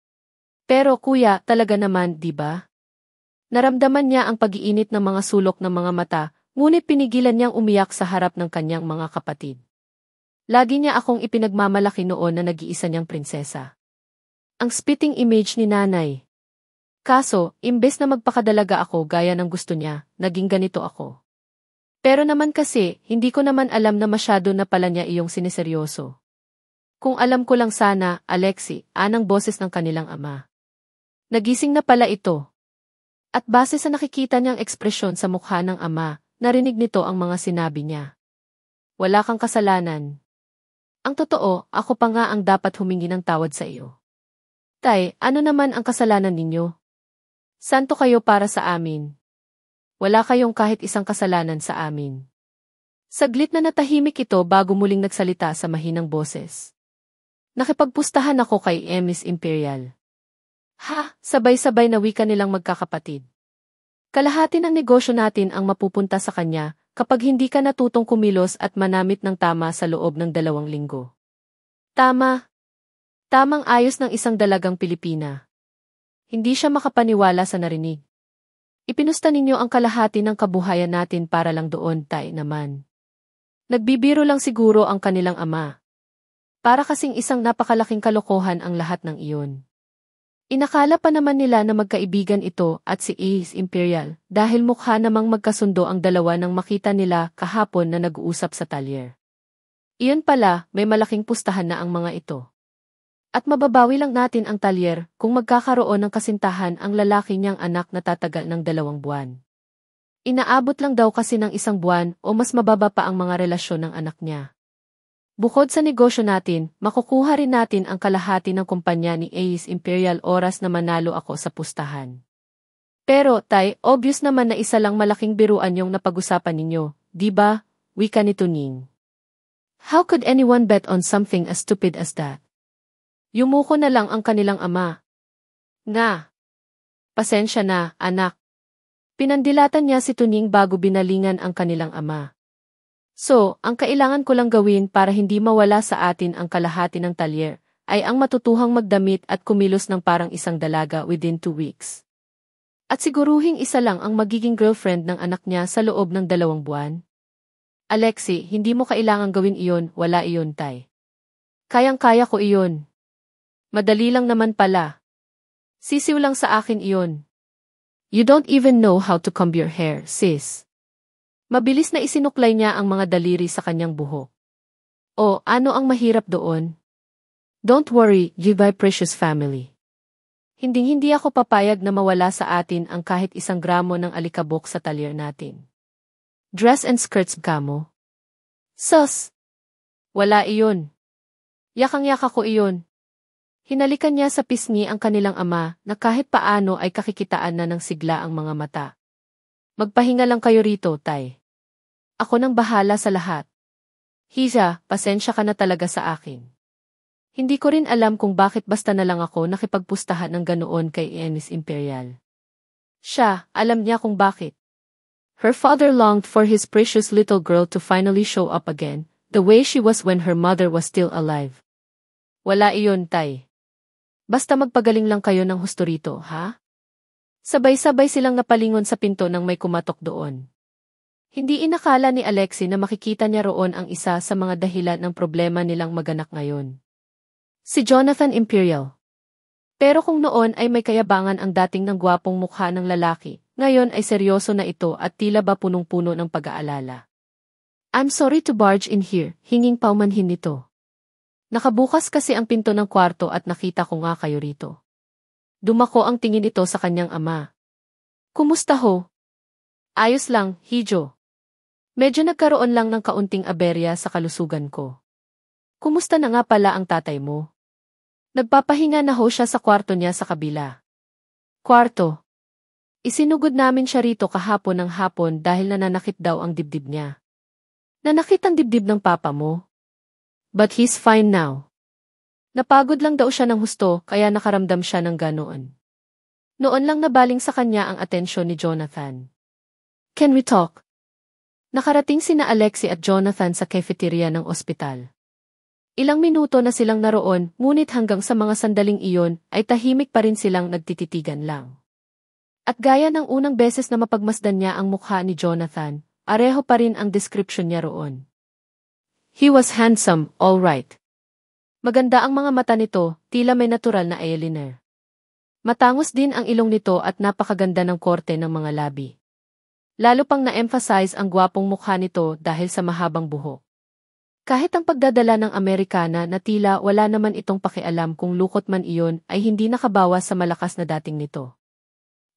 Pero kuya, talaga naman, di ba? Naramdaman niya ang pag-iinit ng mga sulok ng mga mata, ngunit pinigilan niyang umiyak sa harap ng kanyang mga kapatid. Lagi niya akong ipinagmamalaki noon na nag-iisa niyang prinsesa. Ang spitting image ni nanay. Kaso, imbes na magpakadalaga ako gaya ng gusto niya, naging ganito ako. Pero naman kasi, hindi ko naman alam na masyado na pala niya iyong siniseryoso. Kung alam ko lang sana, Alexei, anang boses ng kanilang ama. Nagising na pala ito. At base sa nakikita niyang ekspresyon sa mukha ng ama, narinig nito ang mga sinabi niya. Wala kang kasalanan. Ang totoo, ako pa nga ang dapat humingi ng tawad sa iyo. Tay, ano naman ang kasalanan ninyo? Santo kayo para sa amin. Wala kayong kahit isang kasalanan sa amin. Saglit na natahimik ito bago muling nagsalita sa mahinang boses. Nakipagpustahan ako kay Miss Imperial. Ha, sabay-sabay na wika nilang magkakapatid. Kalahati ng negosyo natin ang mapupunta sa kanya kapag hindi ka natutong kumilos at manamit ng tama sa loob ng 2 linggo. Tama. Tamang ayos ng isang dalagang Pilipina. Hindi siya makapaniwala sa narinig. Ipinusta ninyo ang kalahati ng kabuhayan natin para lang doon, tay naman. Nagbibiro lang siguro ang kanilang ama. Para kasing isang napakalaking kalokohan ang lahat ng iyon. Inakala pa naman nila na magkaibigan ito at si Ace Imperial dahil mukha namang magkasundo ang dalawa nang makita nila kahapon na nag-uusap sa talyer. Iyon pala, may malaking pustahan na ang mga ito. At mababawi lang natin ang talyer kung magkakaroon ng kasintahan ang lalaki niyang anak na tatagal ng 2 buwan. Inaabot lang daw kasi ng 1 buwan o mas mababa pa ang mga relasyon ng anak niya. Bukod sa negosyo natin, makukuha rin natin ang kalahati ng kumpanya ni Ace Imperial oras na manalo ako sa pustahan. Pero, tay, obvious naman na isa lang malaking biruan yung napag-usapan ninyo, di ba? Wika ni Tuning. How could anyone bet on something as stupid as that? Yumuko na lang ang kanilang ama. Nga. Pasensya na, anak. Pinandilatan niya si Tuning bago binalingan ang kanilang ama. So, ang kailangan ko lang gawin para hindi mawala sa atin ang kalahati ng talyer, ay ang matutuhang magdamit at kumilos ng parang isang dalaga within 2 weeks. At siguruhing isa lang ang magiging girlfriend ng anak niya sa loob ng 2 buwan. Alexei, hindi mo kailangang gawin iyon, wala iyon, tay. Kayang-kaya ko iyon. Madali lang naman pala. Sisiw lang sa akin iyon. You don't even know how to comb your hair, sis. Mabilis na isinuklay niya ang mga daliri sa kanyang buhok. O, ano ang mahirap doon? Don't worry, you my precious family. Hinding-hindi ako papayag na mawala sa atin ang kahit 1 gramo ng alikabok sa talyer natin. Dress and skirts kamo. Sus! Wala iyon. Yakang-yaka ko iyon. Hinalikan niya sa pisngi ang kanilang ama na kahit paano ay kakikitaan na ng sigla ang mga mata. Magpahinga lang kayo rito, tay. Ako nang bahala sa lahat. Hiza, pasensya ka na talaga sa akin. Hindi ko rin alam kung bakit basta na lang ako nakipagpustahan ng ganoon kay Miss Imperial. Siya, alam niya kung bakit. Her father longed for his precious little girl to finally show up again, the way she was when her mother was still alive. Wala iyon, tay. Basta magpagaling lang kayo ng husto rito, ha? Sabay-sabay silang napalingon sa pinto nang may kumatok doon. Hindi inakala ni Alexei na makikita niya roon ang isa sa mga dahilan ng problema nilang maganak ngayon. Si Jonathan Imperial. Pero kung noon ay may kayabangan ang dating ng gwapong mukha ng lalaki, ngayon ay seryoso na ito at tila ba punong-puno ng pag-aalala. I'm sorry to barge in here, hinging paumanhin nito. Nakabukas kasi ang pinto ng kwarto at nakita ko nga kayo rito. Dumako ang tingin ito sa kanyang ama. Kumusta ho? Ayos lang, Hijo. Medyo nagkaroon lang ng kaunting aberya sa kalusugan ko. Kumusta na nga pala ang tatay mo? Nagpapahinga na ho siya sa kwarto niya sa kabila. Kwarto. Isinugod namin siya rito kahapon ng hapon dahil nananakit daw ang dibdib niya. Nanakit ang dibdib ng papa mo? But he's fine now. Napagod lang daw siya ng husto kaya nakaramdam siya ng ganoon. Noon lang nabaling sa kanya ang atensyon ni Jonathan. Can we talk? Nakarating sina Alexi at Jonathan sa cafeteria ng ospital. Ilang minuto na silang naroon, ngunit hanggang sa mga sandaling iyon ay tahimik pa rin silang nagtititigan lang. At gaya ng unang beses na mapagmasdan niya ang mukha ni Jonathan, pareho pa rin ang description niya roon. He was handsome, all right. Maganda ang mga mata nito, tila may natural na eyeliner. Matangos din ang ilong nito at napakaganda ng korte ng mga labi. Lalo pang na-emphasize ang gwapong mukha nito dahil sa mahabang buhok. Kahit ang pagdadala ng Amerikana na tila wala naman itong pakialam kung lukot man iyon ay hindi nakabawas sa malakas na dating nito.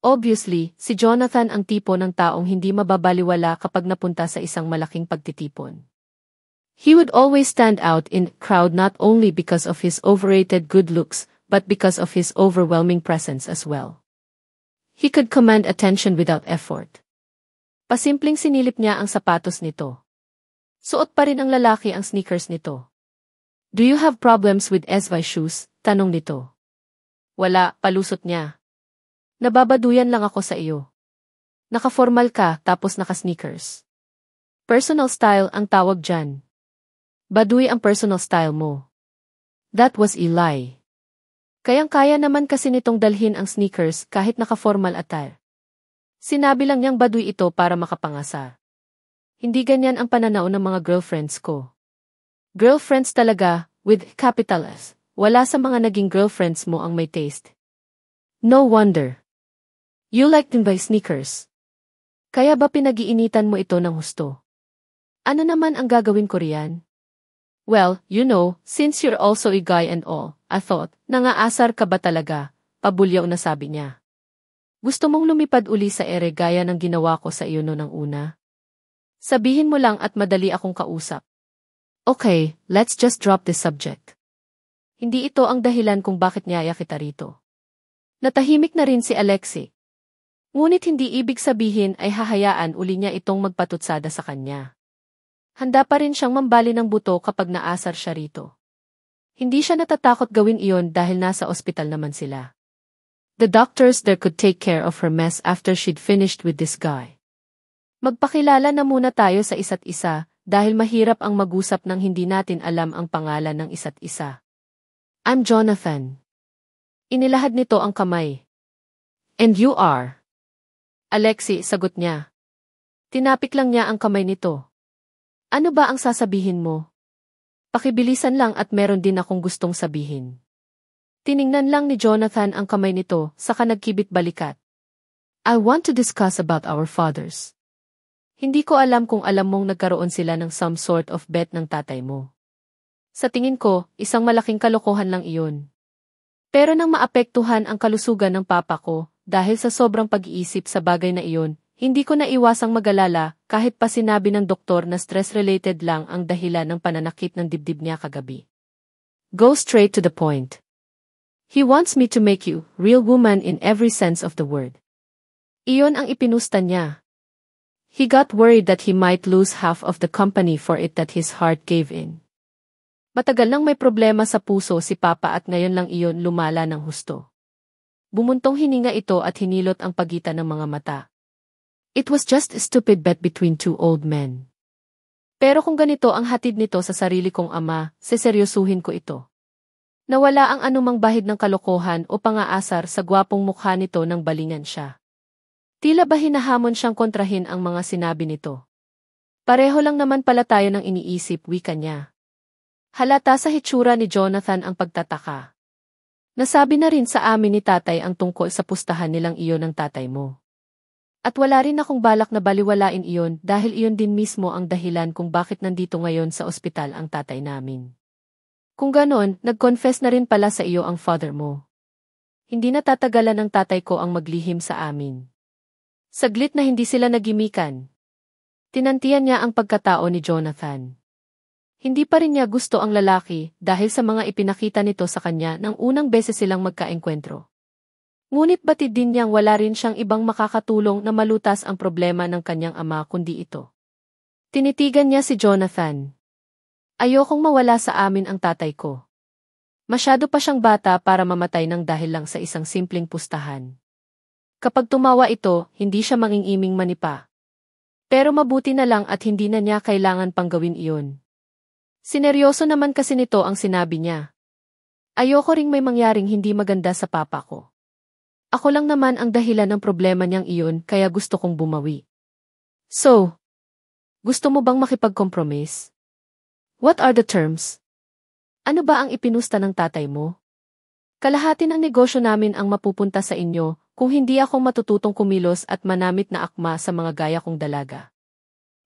Obviously, si Jonathan ang tipo ng taong hindi mababaliwala kapag napunta sa isang malaking pagtitipon. He would always stand out in the crowd not only because of his overrated good looks, but because of his overwhelming presence as well. He could command attention without effort. Pasimpleng sinilip niya ang sapatos nito. Suot pa rin ang lalaki ang sneakers nito. Do you have problems with SY shoes? Tanong nito. Wala, palusot niya. Nababaduyan lang ako sa iyo. Naka-formal ka tapos naka-sneakers. Personal style ang tawag dyan. Baduy ang personal style mo. That was a lie. Kayang-kaya naman kasi nitong dalhin ang sneakers kahit naka-formal attire. Sinabi lang niyang baduy ito para makapangasar. Hindi ganyan ang pananaw ng mga girlfriends ko. Girlfriends talaga, with capital S. Wala sa mga naging girlfriends mo ang may taste. No wonder. You like them by sneakers. Kaya ba pinag-iinitan mo ito ng husto? Ano naman ang gagawin ko riyan? Well, you know, since you're also a guy and all, I thought, nangaasar ka ba talaga? Pabulyaw na sabi niya. Gusto mong lumipad uli sa ere gaya ng ginawa ko sa iyo noon ng una? Sabihin mo lang at madali akong kausap. Okay, let's just drop this subject. Hindi ito ang dahilan kung bakit niyaya kita rito. Natahimik na rin si Alexi. Ngunit hindi ibig sabihin ay hahayaan uli niya itong magpatutsada sa kanya. Handa pa rin siyang mambali ng buto kapag naasar siya rito. Hindi siya natatakot gawin iyon dahil nasa ospital naman sila. The doctors there could take care of her mess after she'd finished with this guy. Magpakilala na muna tayo sa isa't isa dahil mahirap ang mag-usap nang hindi natin alam ang pangalan ng isa't isa. I'm Jonathan. Inilahad nito ang kamay. And you are? Alexi, sagot niya. Tinapik lang niya ang kamay nito. Ano ba ang sasabihin mo? Pakibilisan lang at meron din akong gustong sabihin. Tiningnan lang ni Jonathan ang kamay nito, saka nagkibit balikat. I want to discuss about our fathers. Hindi ko alam kung alam mong nagkaroon sila ng some sort of bet ng tatay mo. Sa tingin ko, isang malaking kalokohan lang iyon. Pero nang maapektuhan ang kalusugan ng papa ko, dahil sa sobrang pag-iisip sa bagay na iyon, hindi ko naiwasang mag-alala kahit pa sinabi ng doktor na stress-related lang ang dahilan ng pananakit ng dibdib niya kagabi. Go straight to the point. He wants me to make you real woman in every sense of the word. Iyon ang ipinusta niya. He got worried that he might lose half of the company for it that his heart gave in. Matagal nang may problema sa puso si Papa at ngayon lang iyon lumala ng husto. Bumuntong hininga ito at hinilot ang pagitan ng mga mata. It was just a stupid bet between two old men. Pero kung ganito ang hatid nito sa sarili kong ama, seseryosuhin ko ito. Nawala ang anumang bahid ng kalokohan o pangaasar sa gwapong mukha nito nang balingan siya. Tila ba hinahamon siyang kontrahin ang mga sinabi nito. Pareho lang naman pala tayo ng iniisip, wika niya. Halata sa hitsura ni Jonathan ang pagtataka. Nasabi na rin sa amin ni tatay ang tungkol sa pustahan nilang iyon ng tatay mo. At wala rin akong balak na baliwalain iyon dahil iyon din mismo ang dahilan kung bakit nandito ngayon sa ospital ang tatay namin. Kung ganon, nag-confess na rin pala sa iyo ang father mo. Hindi na tatagalan ng tatay ko ang maglihim sa amin. Saglit na hindi sila nagimikan. Tinantiyan niya ang pagkatao ni Jonathan. Hindi pa rin niya gusto ang lalaki dahil sa mga ipinakita nito sa kanya nang unang beses silang magkaengkwentro. Ngunit batid din niyang wala rin siyang ibang makakatulong na malutas ang problema ng kanyang ama kundi ito. Tinitigan niya si Jonathan. Ayokong mawala sa amin ang tatay ko. Masyado pa siyang bata para mamatay ng dahil lang sa isang simpleng pustahan. Kapag tumawa ito, hindi siya mangingiming manipa. Pero mabuti na lang at hindi na niya kailangan pang gawin iyon. Sineryoso naman kasi nito ang sinabi niya. Ayoko ring may mangyaring hindi maganda sa papa ko. Ako lang naman ang dahilan ng problema niyang iyon kaya gusto kong bumawi. So, gusto mo bang makipag-compromise? What are the terms? Ano ba ang ipinusta ng tatay mo? Kalahati ng negosyo namin ang mapupunta sa inyo kung hindi ako matututong kumilos at manamit na akma sa mga gaya kong dalaga.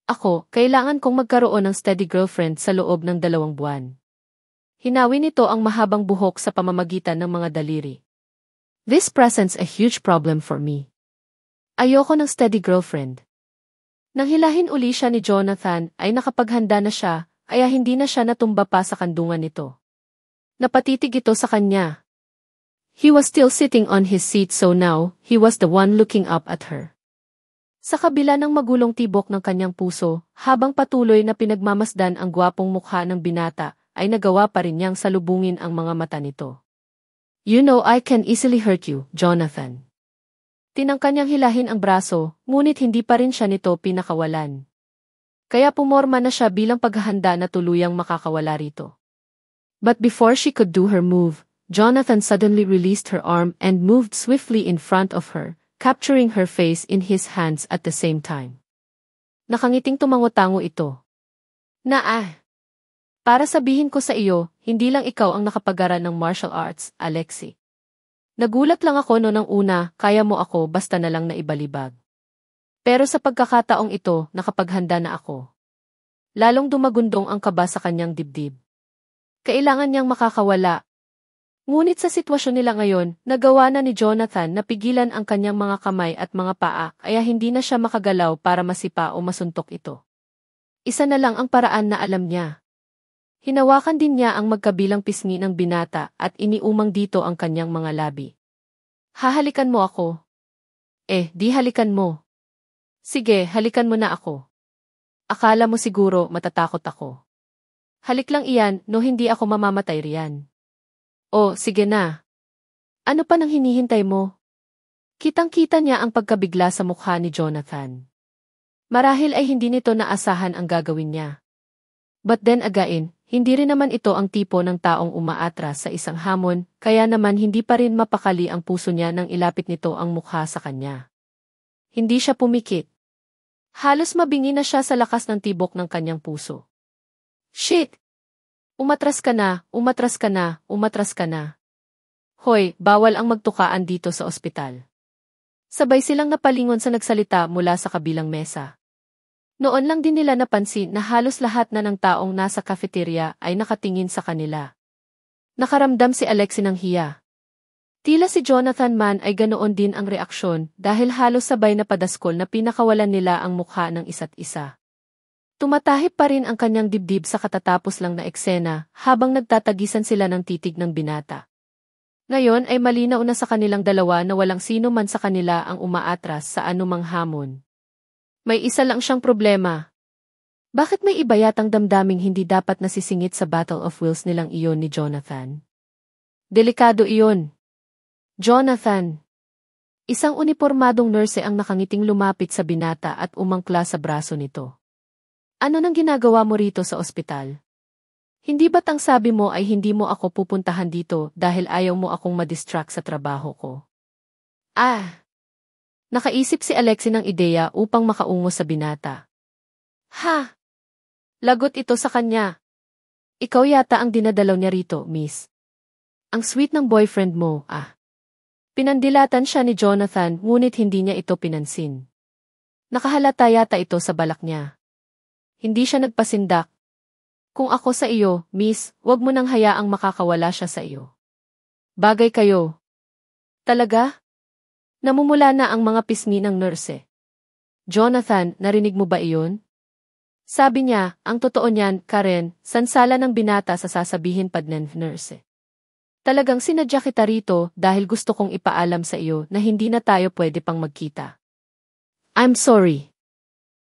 Ako, kailangan kong magkaroon ng steady girlfriend sa loob ng 2 buwan. Hinawi nito ang mahabang buhok sa pamamagitan ng mga daliri. This presents a huge problem for me. Ayoko ng steady girlfriend. Nang hilahin uli siya ni Jonathan ay nakapaghanda na siya, kaya hindi na siya natumba pa sa kandungan nito. Napatitig ito sa kanya. He was still sitting on his seat so now, he was the one looking up at her. Sa kabila ng magulong tibok ng kanyang puso, habang patuloy na pinagmamasdan ang gwapong mukha ng binata, ay nagawa pa rin niyang salubungin ang mga mata nito. You know I can easily hurt you, Jonathan. Tinangka niyang hilahin ang braso, ngunit hindi pa rin siya nito pinakawalan. Kaya pumorma na siya bilang paghahanda na tuluyang makakawala rito. But before she could do her move, Jonathan suddenly released her arm and moved swiftly in front of her, capturing her face in his hands at the same time. Nakangiting tumango-tango ito. Para sabihin ko sa iyo, hindi lang ikaw ang nakapag-aral ng martial arts, Alexi. Nagulat lang ako no nang una, kaya mo ako basta na lang naibalibag. Pero sa pagkakataong ito, nakapaghanda na ako. Lalong dumagundong ang kaba sa kanyang dibdib. Kailangan niyang makakawala. Ngunit sa sitwasyon nila ngayon, nagawa na ni Jonathan na pigilan ang kanyang mga kamay at mga paa kaya hindi na siya makagalaw para masipa o masuntok ito. Isa na lang ang paraan na alam niya. Hinawakan din niya ang magkabilang pisngi ng binata at iniumang dito ang kanyang mga labi. Hahalikan mo ako. Di halikan mo. Sige, halikan mo na ako. Akala mo siguro matatakot ako. Halik lang iyan, no hindi ako mamamatay riyan. Sige na. Ano pa nang hinihintay mo? Kitang-kita niya ang pagkabigla sa mukha ni Jonathan. Marahil ay hindi nito naasahan ang gagawin niya. But then again, hindi rin naman ito ang tipo ng taong umaatras sa isang hamon, kaya naman hindi pa rin mapakali ang puso niya nang ilapit nito ang mukha sa kanya. Hindi siya pumikit. Halos mabingi na siya sa lakas ng tibok ng kanyang puso. Shit! Umatras ka na, umatras ka na, umatras ka na. Hoy, bawal ang magtukaan dito sa ospital. Sabay silang napalingon sa nagsalita mula sa kabilang mesa. Noon lang din nila napansin na halos lahat na ng taong nasa cafeteria ay nakatingin sa kanila. Nakaramdam si Alexi ng hiya. Tila si Jonathan man ay ganoon din ang reaksyon dahil halos sabay na padaskol na pinakawalan nila ang mukha ng isa't isa. Tumatahip pa rin ang kanyang dibdib sa katatapos lang na eksena habang nagtatagisan sila ng titig ng binata. Ngayon ay malinaw na sa kanilang dalawa na walang sino man sa kanila ang umaatras sa anumang hamon. May isa lang siyang problema. Bakit may iba yatang damdaming hindi dapat nasisingit sa Battle of Wills nilang iyon ni Jonathan? Delikado iyon. Jonathan. Isang unipormadong nurse ang nakangiting lumapit sa binata at umangkla sa braso nito. Ano nang ginagawa mo rito sa ospital? Hindi ba't ang sabi mo ay hindi mo ako pupuntahan dito dahil ayaw mo akong madistract sa trabaho ko? Nakaisip si Alexi ng ideya upang makaungo sa binata. Lagot ito sa kanya. Ikaw yata ang dinadalaw niya rito, miss. Ang sweet ng boyfriend mo, Pinandilatan siya ni Jonathan ngunit hindi niya ito pinansin. Nakahalata yata ito sa balak niya. Hindi siya nagpasindak. Kung ako sa iyo, miss, wag mo nang hayaang makakawala siya sa iyo. Bagay kayo. Talaga? Namumula na ang mga pisngi ng nurse. Jonathan, narinig mo ba iyon? Sabi niya, ang totoo niyan, Karen, sansala ng binata sa sasabihin pa ng nurse. Talagang sinadya kita rito dahil gusto kong ipaalam sa iyo na hindi na tayo pwede pang magkita. I'm sorry.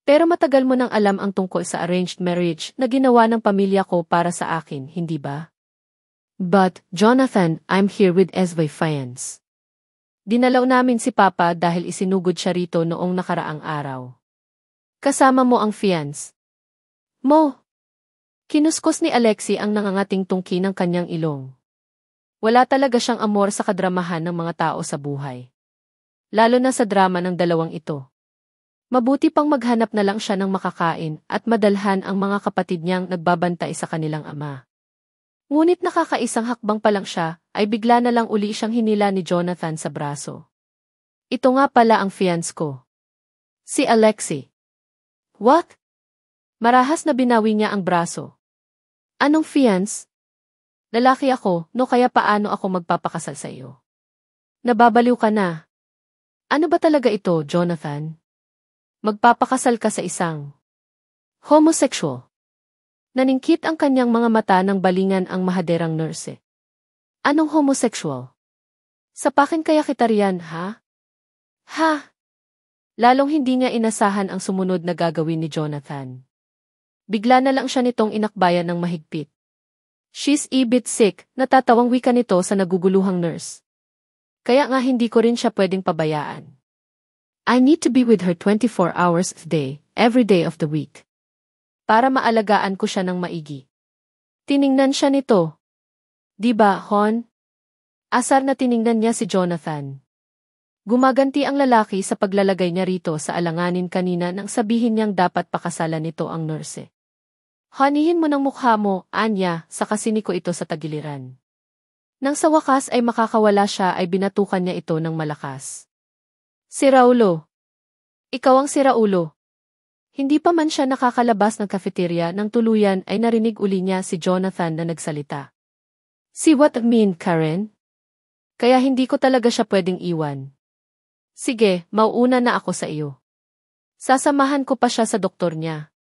Pero matagal mo nang alam ang tungkol sa arranged marriage na ginawa ng pamilya ko para sa akin, hindi ba? But, Jonathan, I'm here with Esvay Fiance. Dinalaw namin si Papa dahil isinugod siya rito noong nakaraang araw. Kasama mo ang fiance mo. Kinuskos ni Alexi ang nangangating tungki ng kanyang ilong. Wala talaga siyang amor sa kadramahan ng mga tao sa buhay. Lalo na sa drama ng dalawang ito. Mabuti pang maghanap na lang siya ng makakain at madalhan ang mga kapatid niyang nagbabantay sa kanilang ama. Ngunit nakakaisang hakbang pa lang siya, ay bigla na lang uli siyang hinila ni Jonathan sa braso. Ito nga pala ang fiance ko. Si Alexi. What? Marahas na binawi niya ang braso. Anong fiance? Lalaki ako, no kaya paano ako magpapakasal sa iyo? Nababaliw ka na. Ano ba talaga ito, Jonathan? Magpapakasal ka sa isang homosexual. Naningkit ang kanyang mga mata ng balingan ang mahaderang nurse. Anong homosexual? Sapakin kaya kita riyan, ha? Ha? Lalong hindi niya inasahan ang sumunod na gagawin ni Jonathan. Bigla na lang siya nitong inakbayan ng mahigpit. She's a bit sick, natatawang wika nito sa naguguluhang nurse. Kaya nga hindi ko rin siya pwedeng pabayaan. I need to be with her 24 hours a day, every day of the week. Para maalagaan ko siya ng maigi. Tiningnan siya nito. Diba, Hon? Asar na tiningnan niya si Jonathan. Gumaganti ang lalaki sa paglalagay niya rito sa alanganin kanina nang sabihin niyang dapat pakasalan nito ang nurse. Hanihin mo ng mukha mo, Anya, sa kasini ko ito sa tagiliran. Nang sa wakas ay makakawala siya ay binatukan niya ito ng malakas. Si Raulo. Ikaw ang si Raulo. Hindi pa man siya nakakalabas ng cafeteria nang tuluyan ay narinig uli niya si Jonathan na nagsalita. See what I mean, Karen? Kaya hindi ko talaga siya pwedeng iwan. Sige, mauuna na ako sa iyo. Sasamahan ko pa siya sa doktor niya.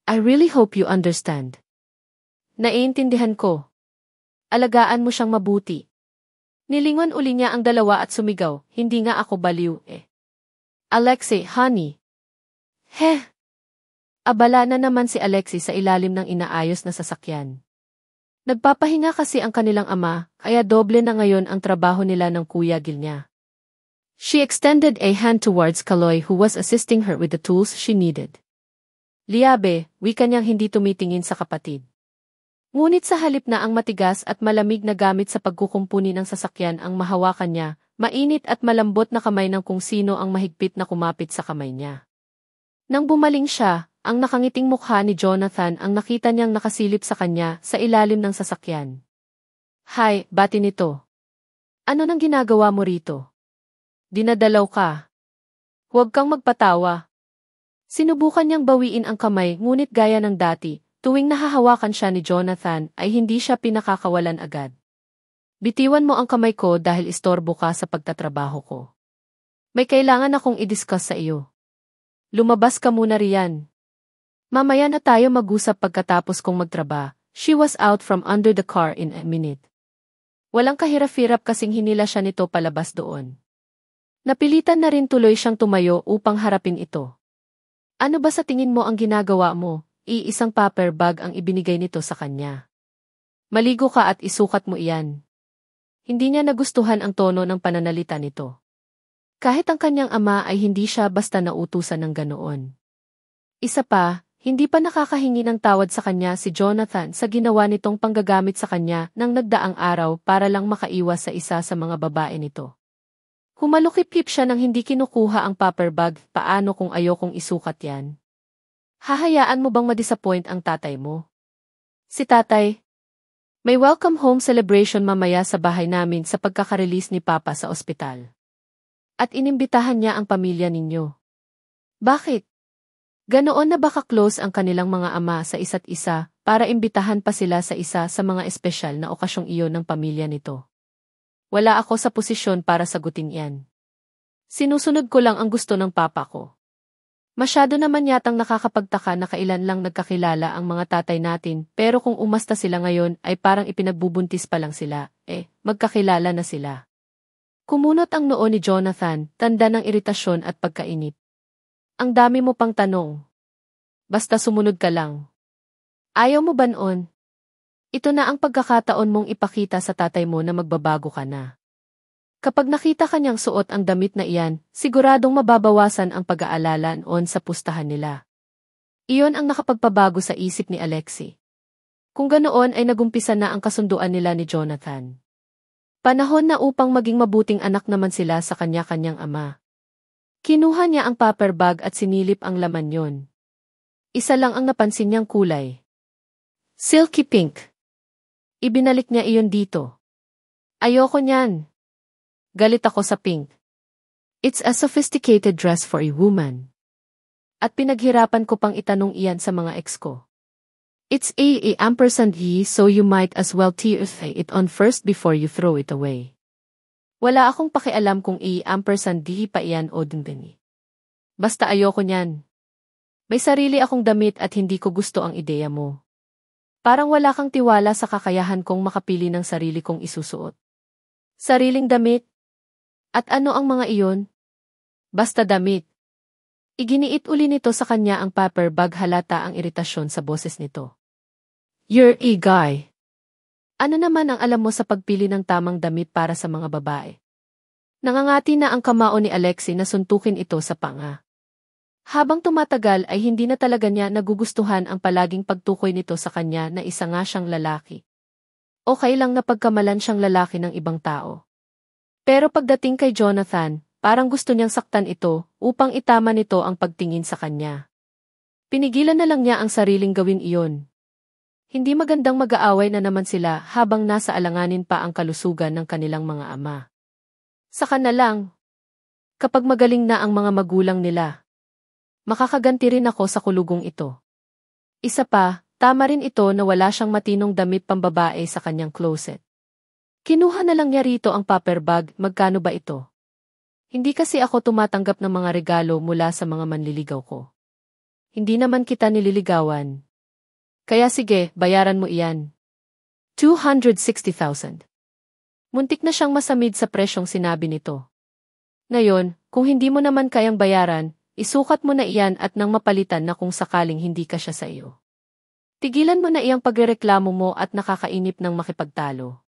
I really hope you understand. Naiintindihan ko. Alagaan mo siyang mabuti. Nilingon uli niya ang dalawa at sumigaw, hindi nga ako baliw eh. Alexi, honey. Heh. Abala na naman si Alexi sa ilalim ng inaayos na sasakyan. Nagpapahinga kasi ang kanilang ama, kaya doble na ngayon ang trabaho nila ng Kuya Gil niya. She extended a hand towards Kaloy who was assisting her with the tools she needed. Liabe, wika niyang hindi tumitingin sa kapatid. Ngunit sa halip na ang matigas at malamig na gamit sa pagkukumpuni ng sasakyan ang mahawakan niya, mainit at malambot na kamay ng kung sino ang mahigpit na kumapit sa kamay niya. Nang bumaling siya, ang nakangiting mukha ni Jonathan ang nakita niyang nakasilip sa kanya sa ilalim ng sasakyan. Hay, bati nito. Ano nang ginagawa mo rito? Dinadalaw ka. Huwag kang magpatawa. Sinubukan niyang bawiin ang kamay ngunit gaya ng dati, tuwing nahahawakan siya ni Jonathan ay hindi siya pinakakawalan agad. Bitiwan mo ang kamay ko dahil istorbo ka sa pagtatrabaho ko. May kailangan akong i-discuss sa iyo. Lumabas ka muna riyan. Mamaya na tayo mag-usap pagkatapos kong magtraba. She was out from under the car in a minute. Walang kahirap-hirap kasing hinila siya nito palabas doon. Napilitan na rin tuloy siyang tumayo upang harapin ito. Ano ba sa tingin mo ang ginagawa mo? Iisang paper bag ang ibinigay nito sa kanya. Maligo ka at isukat mo iyan. Hindi niya nagustuhan ang tono ng pananalita nito. Kahit ang kanyang ama ay hindi siya basta nautusan ng ganoon. Isa pa, hindi pa nakakahingi ng tawad sa kanya si Jonathan sa ginawa nitong panggagamit sa kanya ng nagdaang araw para lang makaiwas sa isa sa mga babae nito. Humalukip-hip siya nang hindi kinukuha ang paper bag, paano kung ayokong isukat yan? Hahayaan mo bang madisappoint ang tatay mo? Si tatay? May welcome home celebration mamaya sa bahay namin sa pagkaka-release ni Papa sa ospital. At inimbitahan niya ang pamilya ninyo. Bakit? Ganoon na baka close ang kanilang mga ama sa isa't isa para imbitahan pa sila sa isa sa mga espesyal na okasyong iyon ng pamilya nito? Wala ako sa posisyon para sagutin yan. Sinusunod ko lang ang gusto ng papa ko. Masyado naman yatang nakakapagtaka na kailan lang nagkakilala ang mga tatay natin, pero kung umasta sila ngayon ay parang ipinagbubuntis pa lang sila, magkakilala na sila. Kumunot ang noo ni Jonathan, tanda ng iritasyon at pagkainip. Ang dami mo pang tanong. Basta sumunod ka lang. Ayaw mo ba noon? Ito na ang pagkakataon mong ipakita sa tatay mo na magbabago ka na. Kapag nakita kanyang suot ang damit na iyan, siguradong mababawasan ang pag-aalala noon sa pustahan nila. Iyon ang nakapagpabago sa isip ni Alexi. Kung ganoon ay nagumpisa na ang kasunduan nila ni Jonathan. Panahon na upang maging mabuting anak naman sila sa kanya-kanyang ama. Kinuha niya ang paper bag at sinilip ang laman yon. Isa lang ang napansin niyang kulay. Silky pink. Ibinalik niya iyon dito. Ayoko niyan. Galit ako sa pink. It's a sophisticated dress for a woman. At pinaghirapan ko pang itanong iyan sa mga ex ko. It's a ampersand he, so you might as well tear it on first before you throw it away. Wala akong pakialam kung ampersand he pa iyan o dindini. Basta ayoko niyan. May sarili akong damit at hindi ko gusto ang ideya mo. Parang wala kang tiwala sa kakayahan kong makapili ng sarili kong isusuot. Sariling damit? At ano ang mga iyon? Basta damit. Iginiit uli nito sa kanya ang paper bag, halata ang iritasyon sa boses nito. You're a guy. Ano naman ang alam mo sa pagpili ng tamang damit para sa mga babae? Nangangati na ang kamao ni Alexi na suntukin ito sa panga. Habang tumatagal ay hindi na talaga niya nagugustuhan ang palaging pagtukoy nito sa kanya na isa nga siyang lalaki. Okay lang na pagkamalan siyang lalaki ng ibang tao. Pero pagdating kay Jonathan, parang gusto niyang saktan ito upang itama nito ang pagtingin sa kanya. Pinigilan na lang niya ang sariling gawin iyon. Hindi magandang mag-aaway na naman sila habang nasa alanganin pa ang kalusugan ng kanilang mga ama. Saka na lang. Kapag magaling na ang mga magulang nila, makakaganti rin ako sa kulugong ito. Isa pa, tama rin ito na wala siyang matinong damit pambabae sa kanyang closet. Kinuha na lang niya rito ang paper bag, magkano ba ito? Hindi kasi ako tumatanggap ng mga regalo mula sa mga manliligaw ko. Hindi naman kita nililigawan. Kaya sige, bayaran mo iyan. 260,000. Muntik na siyang masamid sa presyong sinabi nito. Ngayon, kung hindi mo naman kayang bayaran, isukat mo na iyan at nang mapalitan na kung sakaling hindi ka siya sa iyo. Tigilan mo na iyang pagrereklamo mo at nakakainip ng makipagtalo.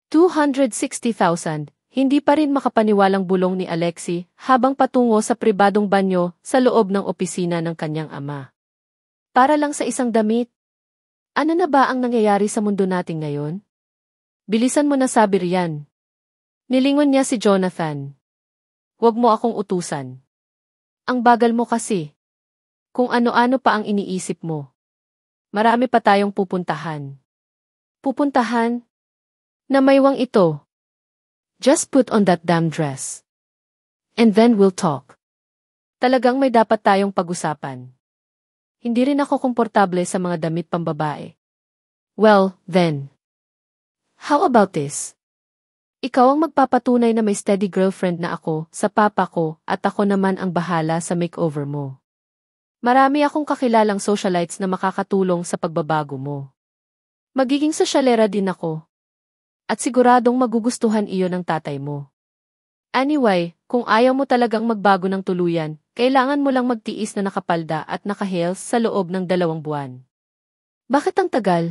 260,000, hindi pa rin makapaniwalang bulong ni Alexi habang patungo sa pribadong banyo sa loob ng opisina ng kanyang ama. Para lang sa isang damit? Ano na ba ang nangyayari sa mundo natin ngayon? Bilisan mo na, sabi riyan. Nilingon niya si Jonathan. Huwag mo akong utusan. Ang bagal mo kasi. Kung ano-ano pa ang iniisip mo. Marami pa tayong pupuntahan. Pupuntahan? Na maywang ito. Just put on that damn dress. And then we'll talk. Talagang may dapat tayong pag-usapan. Hindi rin ako komportable sa mga damit pambabae. Well, then. How about this? Ikaw ang magpapatunay na may steady girlfriend na ako sa papa ko at ako naman ang bahala sa makeover mo. Marami akong kakilalang socialites na makakatulong sa pagbabago mo. Magiging sosyalera din ako. At siguradong magugustuhan iyon ng tatay mo. Anyway, kung ayaw mo talagang magbago ng tuluyan, kailangan mo lang magtiis na nakapalda at naka-heels sa loob ng 2 buwan. Bakit ang tagal?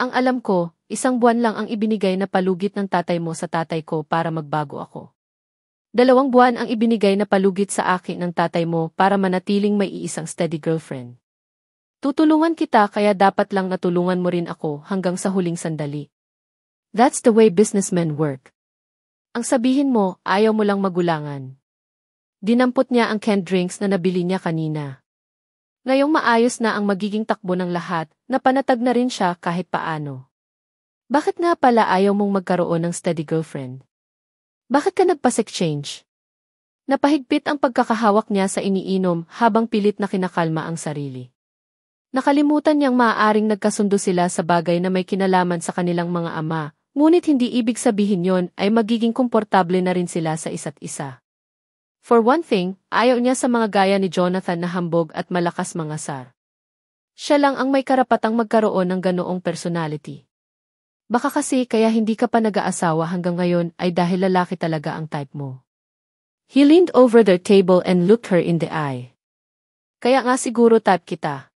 Ang alam ko, 1 buwan lang ang ibinigay na palugit ng tatay mo sa tatay ko para magbago ako. 2 buwan ang ibinigay na palugit sa akin ng tatay mo para manatiling may iisang steady girlfriend. Tutulungan kita kaya dapat lang natulungan mo rin ako hanggang sa huling sandali. That's the way businessmen work. Ang sabihin mo, ayaw mo lang magulangan. Dinampot niya ang canned drinks na nabili niya kanina. Ngayong maayos na ang magiging takbo ng lahat, napanatag na rin siya kahit paano. Bakit nga pala ayaw mong magkaroon ng steady girlfriend? Bakit ka nagpa-sex-change? Napahigpit ang pagkakahawak niya sa iniinom habang pilit na kinakalma ang sarili. Nakalimutan niyang maaaring nagkasundo sila sa bagay na may kinalaman sa kanilang mga ama, ngunit hindi ibig sabihin yon ay magiging komportable na rin sila sa isa't isa. For one thing, ayaw niya sa mga gaya ni Jonathan na hambog at malakas mangasar. Siya lang ang may karapatang magkaroon ng ganoong personality. Baka kasi kaya hindi ka pa nag-aasawa hanggang ngayon ay dahil lalaki talaga ang type mo. He leaned over their table and looked her in the eye. Kaya nga siguro type kita.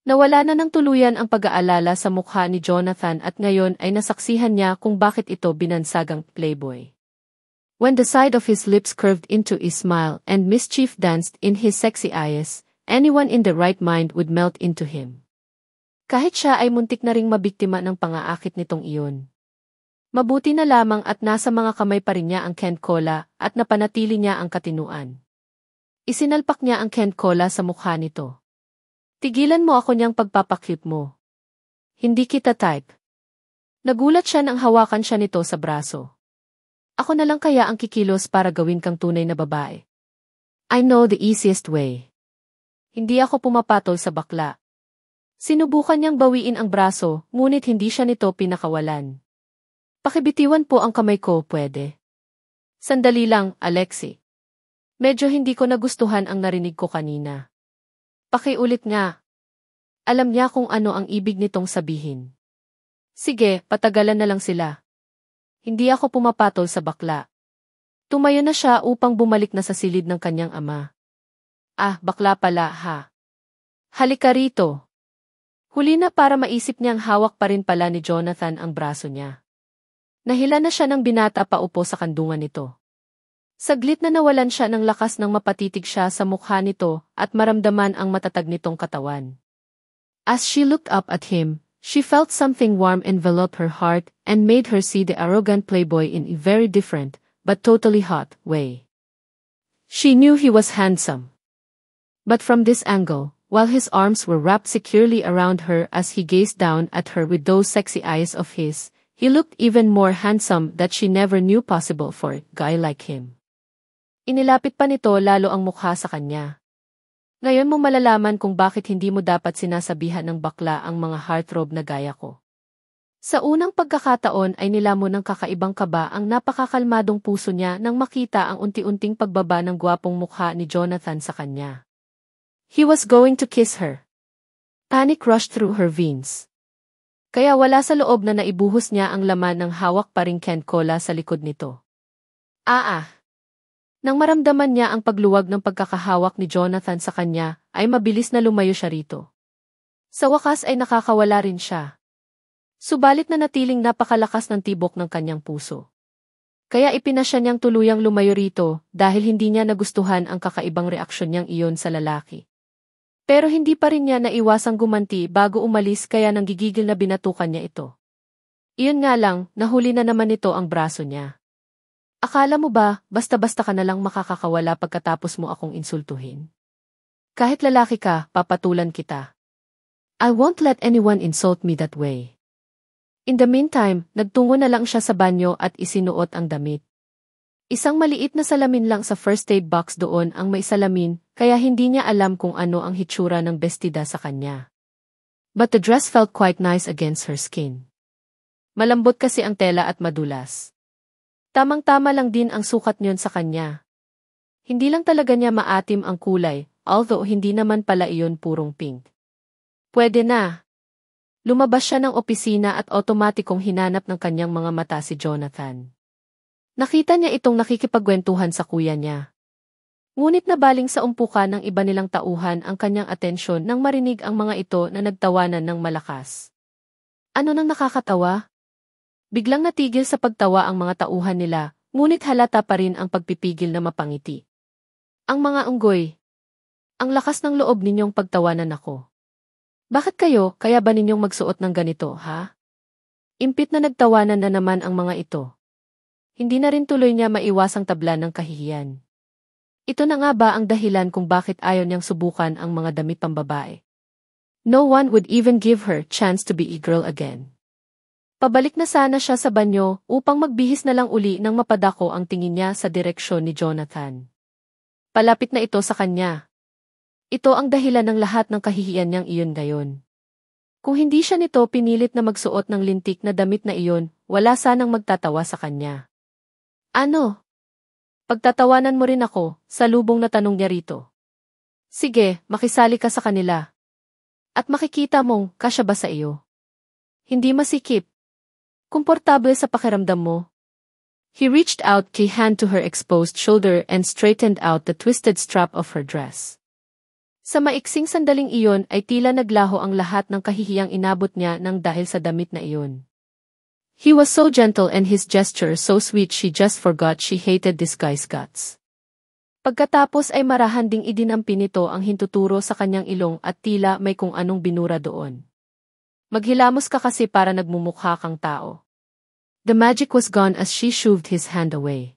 Nawala na ng tuluyan ang pag-aalala sa mukha ni Jonathan at ngayon ay nasaksihan niya kung bakit ito binansagang playboy. When the side of his lips curved into a smile and mischief danced in his sexy eyes, anyone in the right mind would melt into him. Kahit siya ay muntik na ring mabiktima ng pangaakit nitong iyon. Mabuti na lamang at nasa mga kamay pa rin niya ang Kent Cola at napanatili niya ang katinuan. Isinalpak niya ang Kent Cola sa mukha nito. Tigilan mo ako niyang pagpapakyut mo. Hindi kita type. Nagulat siya nang hawakan siya nito sa braso. Ako na lang kaya ang kikilos para gawin kang tunay na babae. I know the easiest way. Hindi ako pumapatol sa bakla. Sinubukan niyang bawiin ang braso, ngunit hindi siya nito pinakawalan. Pakibitiwan po ang kamay ko, pwede. Sandali lang, Alexi. Medyo hindi ko nagustuhan ang narinig ko kanina. Pakiulit nga. Alam niya kung ano ang ibig nitong sabihin. Sige, patagalan na lang sila. Hindi ako pumapatol sa bakla. Tumayo na siya upang bumalik na sa silid ng kanyang ama. Ah, bakla pala, ha? Halika rito. Huli na para maisip niyang hawak pa rin pala ni Jonathan ang braso niya. Nahila na siya ng binata paupo sa kandungan nito. Saglit na nawalan siya ng lakas nang mapatitig siya sa mukha nito at maramdaman ang matatag nitong katawan. As she looked up at him, she felt something warm envelop her heart and made her see the arrogant playboy in a very different, but totally hot, way. She knew he was handsome. But from this angle, while his arms were wrapped securely around her as he gazed down at her with those sexy eyes of his, he looked even more handsome that she never knew possible for a guy like him. Inilapit pa nito lalo ang mukha sa kanya. Ngayon mo malalaman kung bakit hindi mo dapat sinasabihan ng bakla ang mga heartthrob na gaya ko. Sa unang pagkakataon ay nilamon ng kakaibang kaba ang napakakalmadong puso niya nang makita ang unti-unting pagbaba ng gwapong mukha ni Jonathan sa kanya. He was going to kiss her. Panic rushed through her veins. Kaya wala sa loob na naibuhos niya ang laman ng hawak pa ring Kent Cola sa likod nito. Nang maramdaman niya ang pagluwag ng pagkakahawak ni Jonathan sa kanya, ay mabilis na lumayo siya rito. Sa wakas ay nakakawala rin siya. Subalit na natiling napakalakas ng tibok ng kanyang puso. Kaya ipinasya niyang tuluyang lumayo rito dahil hindi niya nagustuhan ang kakaibang reaksyon niyang iyon sa lalaki. Pero hindi pa rin niya naiwasang gumanti bago umalis kaya nanggigigil na binatukan niya ito. Iyon nga lang, nahuli na naman nito ang braso niya. Akala mo ba, basta-basta ka na lang makakakawala pagkatapos mo akong insultuhin? Kahit lalaki ka, papatulan kita. I won't let anyone insult me that way. In the meantime, nagtungo na lang siya sa banyo at isinuot ang damit. Isang maliit na salamin lang sa first aid box doon ang may salamin, kaya hindi niya alam kung ano ang hitsura ng bestida sa kanya. But the dress felt quite nice against her skin. Malambot kasi ang tela at madulas. Tamang-tama lang din ang sukat niyon sa kanya. Hindi lang talaga niya maatim ang kulay, although hindi naman pala iyon purong pink. Pwede na. Lumabas siya ng opisina at otomatikong hinanap ng kanyang mga mata si Jonathan. Nakita niya itong nakikipagkwentuhan sa kuya niya. Ngunit nabaling sa umpukan ng iba nilang tauhan ang kanyang atensyon nang marinig ang mga ito na nagtawanan ng malakas. Ano nang nakakatawa? Biglang natigil sa pagtawa ang mga tauhan nila, ngunit halata pa rin ang pagpipigil na mapangiti. Ang mga unggoy. Ang lakas ng loob ninyong pagtawanan ako. Bakit kayo, kaya ba ninyong magsuot ng ganito, ha? Impit na nagtawanan na naman ang mga ito. Hindi na rin tuloy niya maiwasang tablan ng kahihiyan. Ito na nga ba ang dahilan kung bakit ayaw niyang subukan ang mga damit pambabae? No one would even give her chance to be a girl again. Pabalik na sana siya sa banyo upang magbihis na lang uli nang mapadako ang tingin niya sa direksyon ni Jonathan. Palapit na ito sa kanya. Ito ang dahilan ng lahat ng kahihiyan niyang iyon gayon. Kung hindi siya nito pinilit na magsuot ng lintik na damit na iyon, wala sanang magtatawa sa kanya. Ano? Pagtatawanan mo rin ako, salubong na tanong niya rito. Sige, makisali ka sa kanila. At makikita mong, kasya ba sa iyo? Hindi masikip. Komportable sa pakiramdam mo. He reached out his hand to her exposed shoulder and straightened out the twisted strap of her dress. Sa maiksing sandaling iyon ay tila naglaho ang lahat ng kahihiyang inabot niya nang dahil sa damit na iyon. He was so gentle and his gesture so sweet she just forgot she hated this guy's guts. Pagkatapos ay marahan ding idinampi nito ang hintuturo sa kanyang ilong at tila may kung anong binura doon. Maghilamos ka kasi para nagmumukha kang tao. The magic was gone as she shoved his hand away.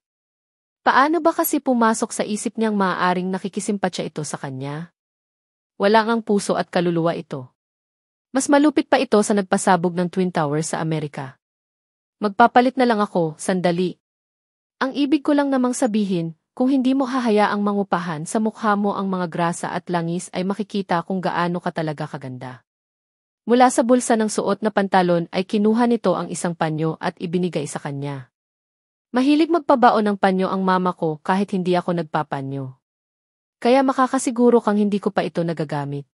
Paano ba kasi pumasok sa isip niyang maaaring nakikisimpatya ito sa kanya? Wala ngang puso at kaluluwa ito. Mas malupit pa ito sa nagpasabog ng Twin Towers sa Amerika. Magpapalit na lang ako, sandali. Ang ibig ko lang namang sabihin, kung hindi mo hahayaang mangupahan sa mukha mo ang mga grasa at langis ay makikita kung gaano ka talaga kaganda. Mula sa bulsa ng suot na pantalon ay kinuha nito ang isang panyo at ibinigay sa kanya. Mahilig magpabaon ng panyo ang mama ko kahit hindi ako nagpapanyo. Kaya makakasiguro kang hindi ko pa ito nagagamit.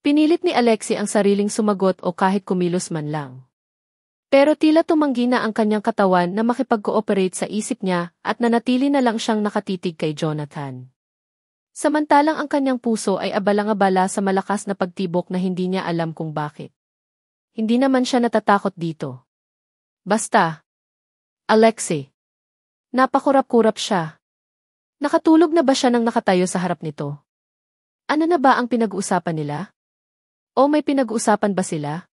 Pinilit ni Alexi ang sariling sumagot o kahit kumilos man lang. Pero tila tumanggi na ang kanyang katawan na makipag-cooperate sa isip niya at nanatili na lang siyang nakatitig kay Jonathan. Samantalang ang kanyang puso ay abalang-abala sa malakas na pagtibok na hindi niya alam kung bakit. Hindi naman siya natatakot dito. Basta. Alexi. Napakurap-kurap siya. Nakatulog na ba siya nang nakatayo sa harap nito? Ano na ba ang pinag-uusapan nila? O may pinag-uusapan ba sila?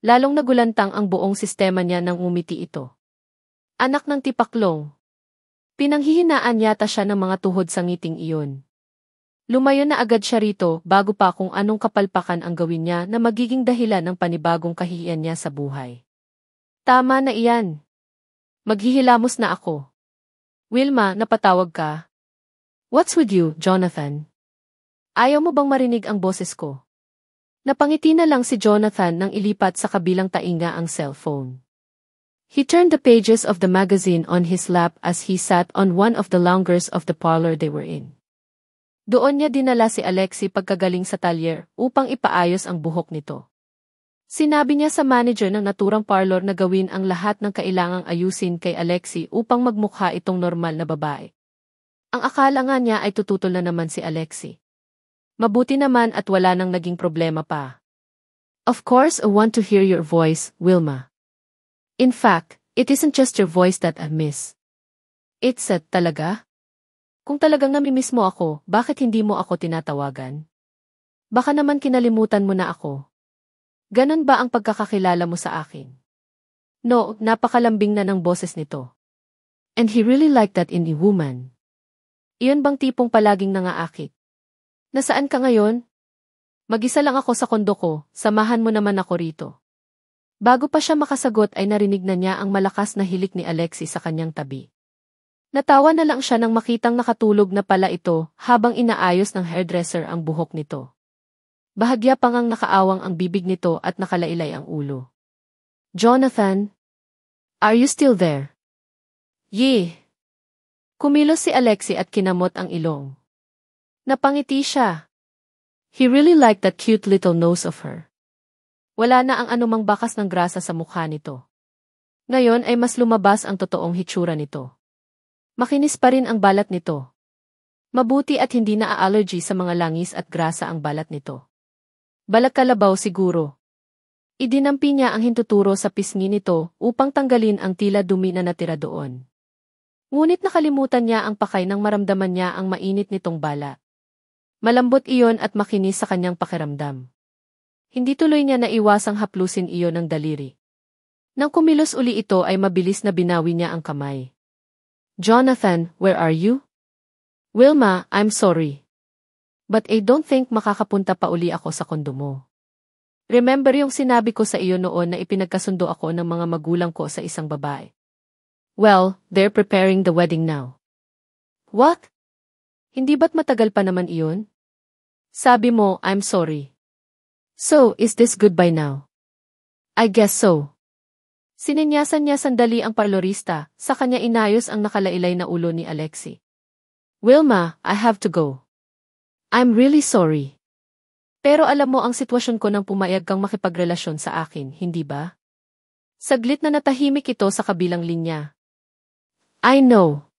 Lalong nagulantang ang buong sistema niya nang umiti ito. Anak ng tipaklong. Pinanghihinaan yata siya ng mga tuhod sa ngiting iyon. Lumayo na agad siya rito bago pa kung anong kapalpakan ang gawin niya na magiging dahilan ng panibagong kahihiyan niya sa buhay. Tama na iyan. Maghihilamos na ako. Wilma, napatawag ka? What's with you, Jonathan? Ayaw mo bang marinig ang boses ko? Napangiti na lang si Jonathan nang ilipat sa kabilang tainga ang cellphone. He turned the pages of the magazine on his lap as he sat on one of the loungers of the parlor they were in. Doon niya dinala si Alexi pagkagaling sa talyer upang ipaayos ang buhok nito. Sinabi niya sa manager ng naturang parlor na gawin ang lahat ng kailangang ayusin kay Alexi upang magmukha itong normal na babae. Ang akala nga niya ay tututol na naman si Alexi. Mabuti naman at wala nang naging problema pa. Of course I want to hear your voice, Wilma. In fact, it isn't just your voice that I miss. It's talaga? Kung talagang namimiss mo ako, bakit hindi mo ako tinatawagan? Baka naman kinalimutan mo na ako. Ganon ba ang pagkakakilala mo sa akin? No, napakalambing na ng boses nito. And he really liked that in a woman. Iyon bang tipong palaging nangaakit? Nasaan ka ngayon? Mag-isa lang ako sa kondo ko, samahan mo naman ako rito. Bago pa siya makasagot ay narinig na niya ang malakas na hilik ni Alexi sa kanyang tabi. Natawa na lang siya nang makitang nakatulog na pala ito habang inaayos ng hairdresser ang buhok nito. Bahagya pa ngang nakaawang ang bibig nito at nakalailay ang ulo. Jonathan? Are you still there? Yeh! Kumilos si Alexi at kinamot ang ilong. Napangiti siya. He really liked that cute little nose of her. Wala na ang anumang bakas ng grasa sa mukha nito. Ngayon ay mas lumabas ang totoong hitsura nito. Makinis pa rin ang balat nito. Mabuti at hindi na-allergy sa mga langis at grasa ang balat nito. Balat kalabaw siguro. Idinampi niya ang hintuturo sa pisngi nito upang tanggalin ang tila dumi na natira doon. Ngunit nakalimutan niya ang pakay nang maramdaman niya ang mainit nitong balat. Malambot iyon at makinis sa kanyang pakiramdam. Hindi tuloy niya naiwasang haplusin iyon ng daliri. Nang kumilos uli ito ay mabilis na binawi niya ang kamay. Jonathan, where are you? Wilma, I'm sorry. But I don't think makakapunta pa uli ako sa kondo mo. Remember yung sinabi ko sa iyo noon na ipinagkasundo ako ng mga magulang ko sa isang babae. Well, they're preparing the wedding now. What? Hindi ba't matagal pa naman iyon? Sabi mo, I'm sorry. So, is this goodbye now? I guess so. Sininyasan niya sandali ang parlorista, sa kanya inayos ang nakalailay na ulo ni Alexi. Wilma, I have to go. I'm really sorry. Pero alam mo ang sitwasyon ko nang pumayag kang makipagrelasyon sa akin, hindi ba? Saglit na natahimik ito sa kabilang linya. I know.